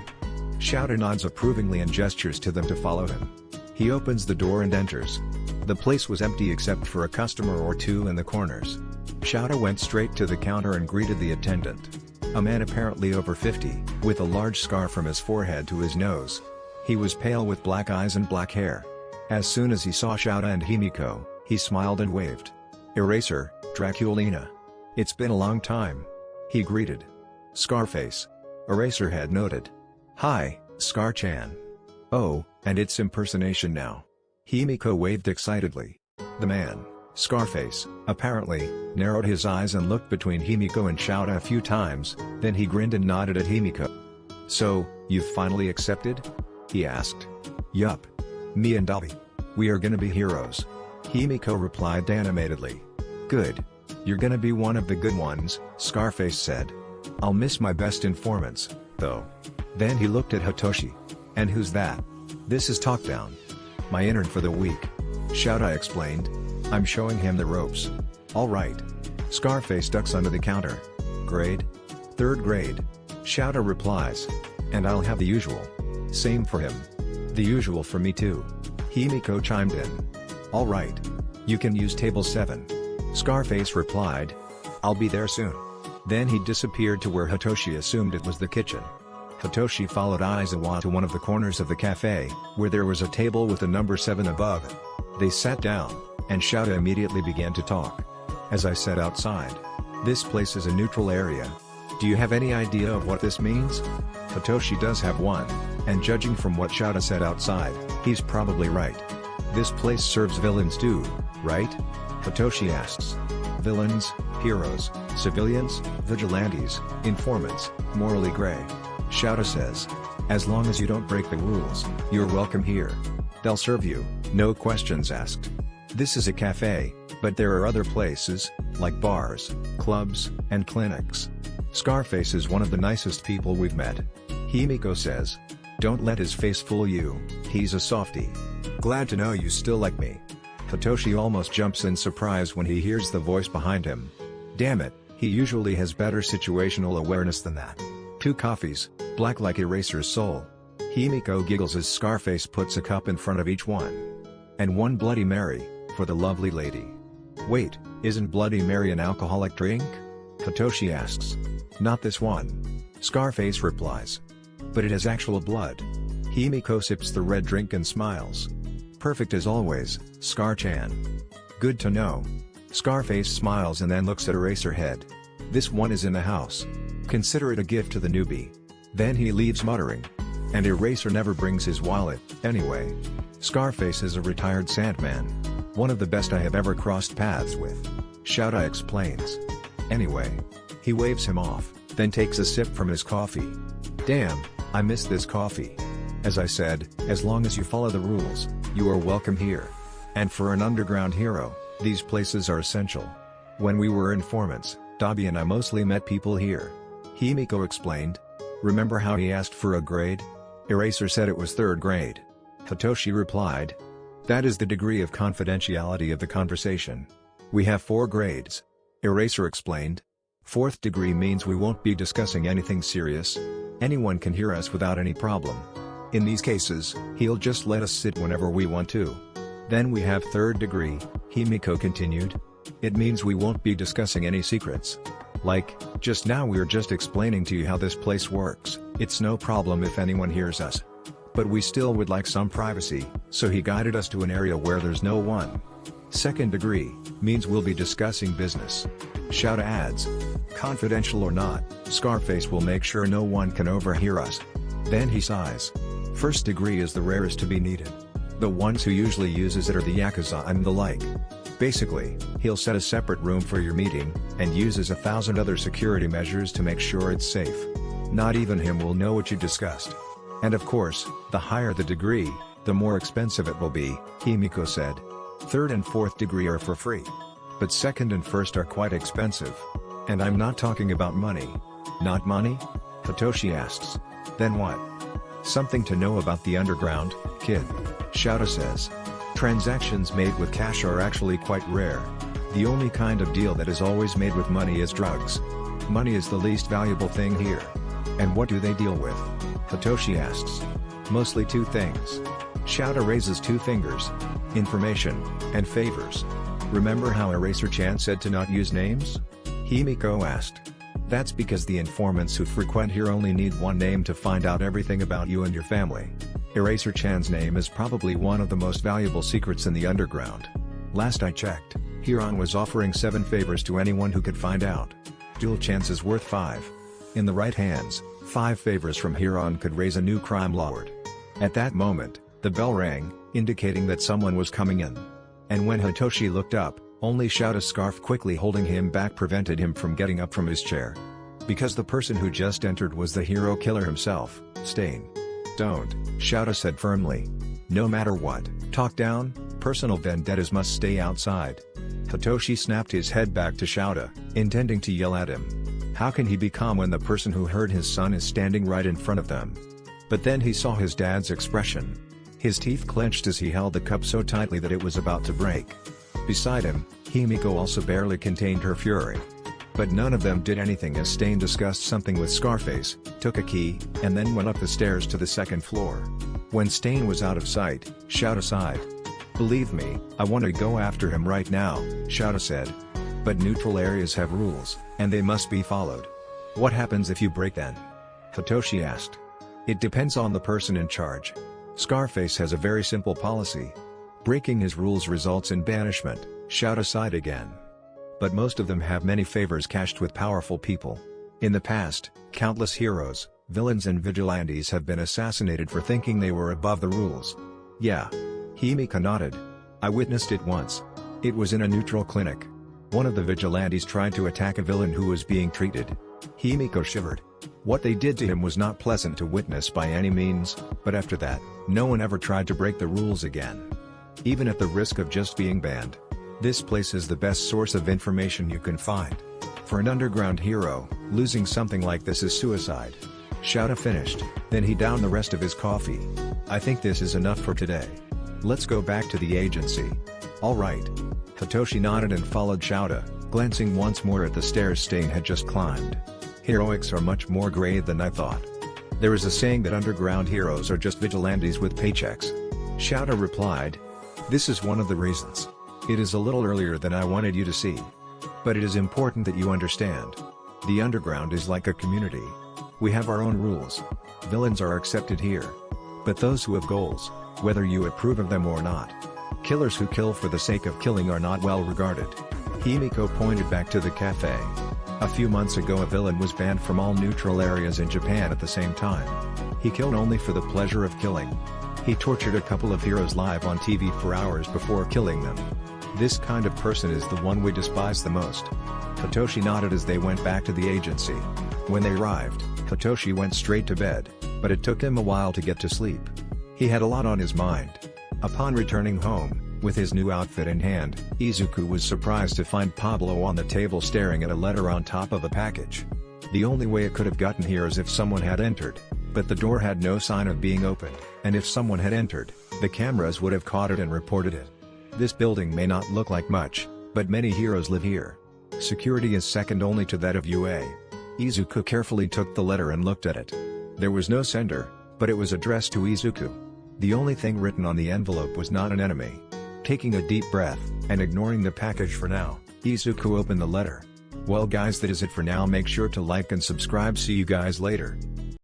Shouta nods approvingly and gestures to them to follow him. He opens the door and enters. The place was empty except for a customer or two in the corners. Shouta went straight to the counter and greeted the attendant. A man apparently over 50, with a large scar from his forehead to his nose. He was pale with black eyes and black hair. As soon as he saw Shouta and Himiko, he smiled and waved. Eraser, Draculina. It's been a long time. He greeted. Scarface. Eraserhead noted. Hi, Scar-chan. Oh, and it's Impersonation now. Himiko waved excitedly. The man, Scarface, apparently, narrowed his eyes and looked between Himiko and Shouta a few times, then he grinned and nodded at Himiko. So, you've finally accepted? He asked. Yup. Me and Dabi. We are gonna be heroes. Himiko replied animatedly. Good. You're gonna be one of the good ones, Scarface said. I'll miss my best informants, though. Then he looked at Hitoshi. And who's that? This is Talkdown. My intern for the week. Shouta explained. I'm showing him the ropes. Alright. Scarface ducks under the counter. Grade? 3rd grade. Shouta replies. And I'll have the usual. Same for him. The usual for me too. Himiko chimed in. Alright. You can use table 7. Scarface replied. I'll be there soon. Then he disappeared to where Hitoshi assumed it was the kitchen. Hitoshi followed Aizawa to one of the corners of the cafe, where there was a table with the number 7 above it. They sat down, and Shouta immediately began to talk. As I said outside. This place is a neutral area. Do you have any idea of what this means? Hitoshi does have one, and judging from what Shouta said outside, he's probably right. This place serves villains too, right? Hitoshi asks. Villains, heroes, civilians, vigilantes, informants, morally gray. Shouta says. As long as you don't break the rules, you're welcome here. They'll serve you, no questions asked. This is a cafe, but there are other places, like bars, clubs, and clinics. Scarface is one of the nicest people we've met. Himiko says. Don't let his face fool you, he's a softie. Glad to know you still like me. Hitoshi almost jumps in surprise when he hears the voice behind him. Damn it, he usually has better situational awareness than that. 2 coffees, black like Eraser's soul. Himiko giggles as Scarface puts a cup in front of each one. And 1 Bloody Mary, for the lovely lady. Wait, isn't Bloody Mary an alcoholic drink? Hitoshi asks. Not this one. Scarface replies. But it has actual blood. Himiko sips the red drink and smiles. Perfect as always, Scar-chan. Good to know. Scarface smiles and then looks at Eraserhead. This one is in the house. Consider it a gift to the newbie. Then he leaves muttering. And Eraser never brings his wallet, anyway. Scarface is a retired Sandman. One of the best I have ever crossed paths with. Shouta explains. Anyway. He waves him off, then takes a sip from his coffee. Damn, I miss this coffee. As I said, as long as you follow the rules, you are welcome here. And for an underground hero, these places are essential. When we were informants, Dabi and I mostly met people here. Himiko explained. Remember how he asked for a grade? Eraser said it was 3rd grade. Hitoshi replied. That is the degree of confidentiality of the conversation. We have 4 grades. Eraser explained. 4th degree means we won't be discussing anything serious. Anyone can hear us without any problem. In these cases, he'll just let us sit whenever we want to. Then we have 3rd degree, Himiko continued. It means we won't be discussing any secrets. Like, just now we're just explaining to you how this place works, it's no problem if anyone hears us. But we still would like some privacy, so he guided us to an area where there's no one. 2nd degree, means we'll be discussing business. Shouta adds. Confidential or not, Scarface will make sure no one can overhear us. Then he sighs. 1st degree is the rarest to be needed. The ones who usually uses it are the Yakuza and the like. Basically, he'll set a separate room for your meeting, and uses 1,000 other security measures to make sure it's safe. Not even him will know what you discussed. And of course, the higher the degree, the more expensive it will be, Himiko said. 3rd and 4th degree are for free. But 2nd and 1st are quite expensive. And I'm not talking about money. Not money? Hitoshi asks. Then what? Something to know about the underground, kid. Shouta says. Transactions made with cash are actually quite rare. The only kind of deal that is always made with money is drugs. Money is the least valuable thing here. And what do they deal with? Hitoshi asks. Mostly 2 things. Shouta raises 2 fingers. Information, and favors. Remember how Eraser-chan said to not use names? Himiko asked. That's because the informants who frequent here only need one name to find out everything about you and your family. Eraser-chan's name is probably one of the most valuable secrets in the underground. Last I checked, Hiron was offering 7 favors to anyone who could find out. Dual chance is worth 5. In the right hands, 5 favors from Hiron could raise a new crime lord. At that moment, the bell rang, indicating that someone was coming in. And when Hitoshi looked up, only Shouta's scarf quickly holding him back prevented him from getting up from his chair. Because the person who just entered was the hero killer himself, Stain. Don't, Shouta said firmly. No matter what, talk down, personal vendettas must stay outside. Hitoshi snapped his head back to Shouta, intending to yell at him. How can he be calm when the person who hurt his son is standing right in front of them? But then he saw his dad's expression. His teeth clenched as he held the cup so tightly that it was about to break. Beside him, Himiko also barely contained her fury. But none of them did anything as Stain discussed something with Scarface, took a key, and then went up the stairs to the second floor. When Stain was out of sight, Shouta sighed. "Believe me, I want to go after him right now," Shouta said. "But neutral areas have rules, and they must be followed." "What happens if you break them?" Hitoshi asked. "It depends on the person in charge. Scarface has a very simple policy. Breaking his rules results in banishment," Shouta sighed again. "But most of them have many favors cached with powerful people. In the past, countless heroes, villains and vigilantes have been assassinated for thinking they were above the rules." "Yeah." Himiko nodded. "I witnessed it once. It was in a neutral clinic. One of the vigilantes tried to attack a villain who was being treated." Himiko shivered. What they did to him was not pleasant to witness by any means, but after that, no one ever tried to break the rules again. Even at the risk of just being banned. This place is the best source of information you can find. For an underground hero, losing something like this is suicide. Shouta finished, then he downed the rest of his coffee. "I think this is enough for today. Let's go back to the agency." "All right." Hitoshi nodded and followed Shouta, glancing once more at the stairs Stain had just climbed. "Heroics are much more grey than I thought. There is a saying that underground heroes are just vigilantes with paychecks." Shouta replied. "This is one of the reasons. It is a little earlier than I wanted you to see. But it is important that you understand. The underground is like a community. We have our own rules. Villains are accepted here. But those who have goals, whether you approve of them or not. Killers who kill for the sake of killing are not well regarded." Himiko pointed back to the cafe. A few months ago a villain was banned from all neutral areas in Japan at the same time. He killed only for the pleasure of killing. He tortured a couple of heroes live on TV for hours before killing them. This kind of person is the one we despise the most. Hitoshi nodded as they went back to the agency. When they arrived, Hitoshi went straight to bed, but it took him a while to get to sleep. He had a lot on his mind. Upon returning home, with his new outfit in hand, Izuku was surprised to find Pablo on the table staring at a letter on top of a package. The only way it could have gotten here is if someone had entered, but the door had no sign of being opened, and if someone had entered, the cameras would have caught it and reported it. This building may not look like much, but many heroes live here. Security is second only to that of UA. Izuku carefully took the letter and looked at it. There was no sender, but it was addressed to Izuku. The only thing written on the envelope was "not an enemy." Taking a deep breath, and ignoring the package for now, Izuku opened the letter. Well guys, that is it for now. Make sure to like and subscribe. See you guys later.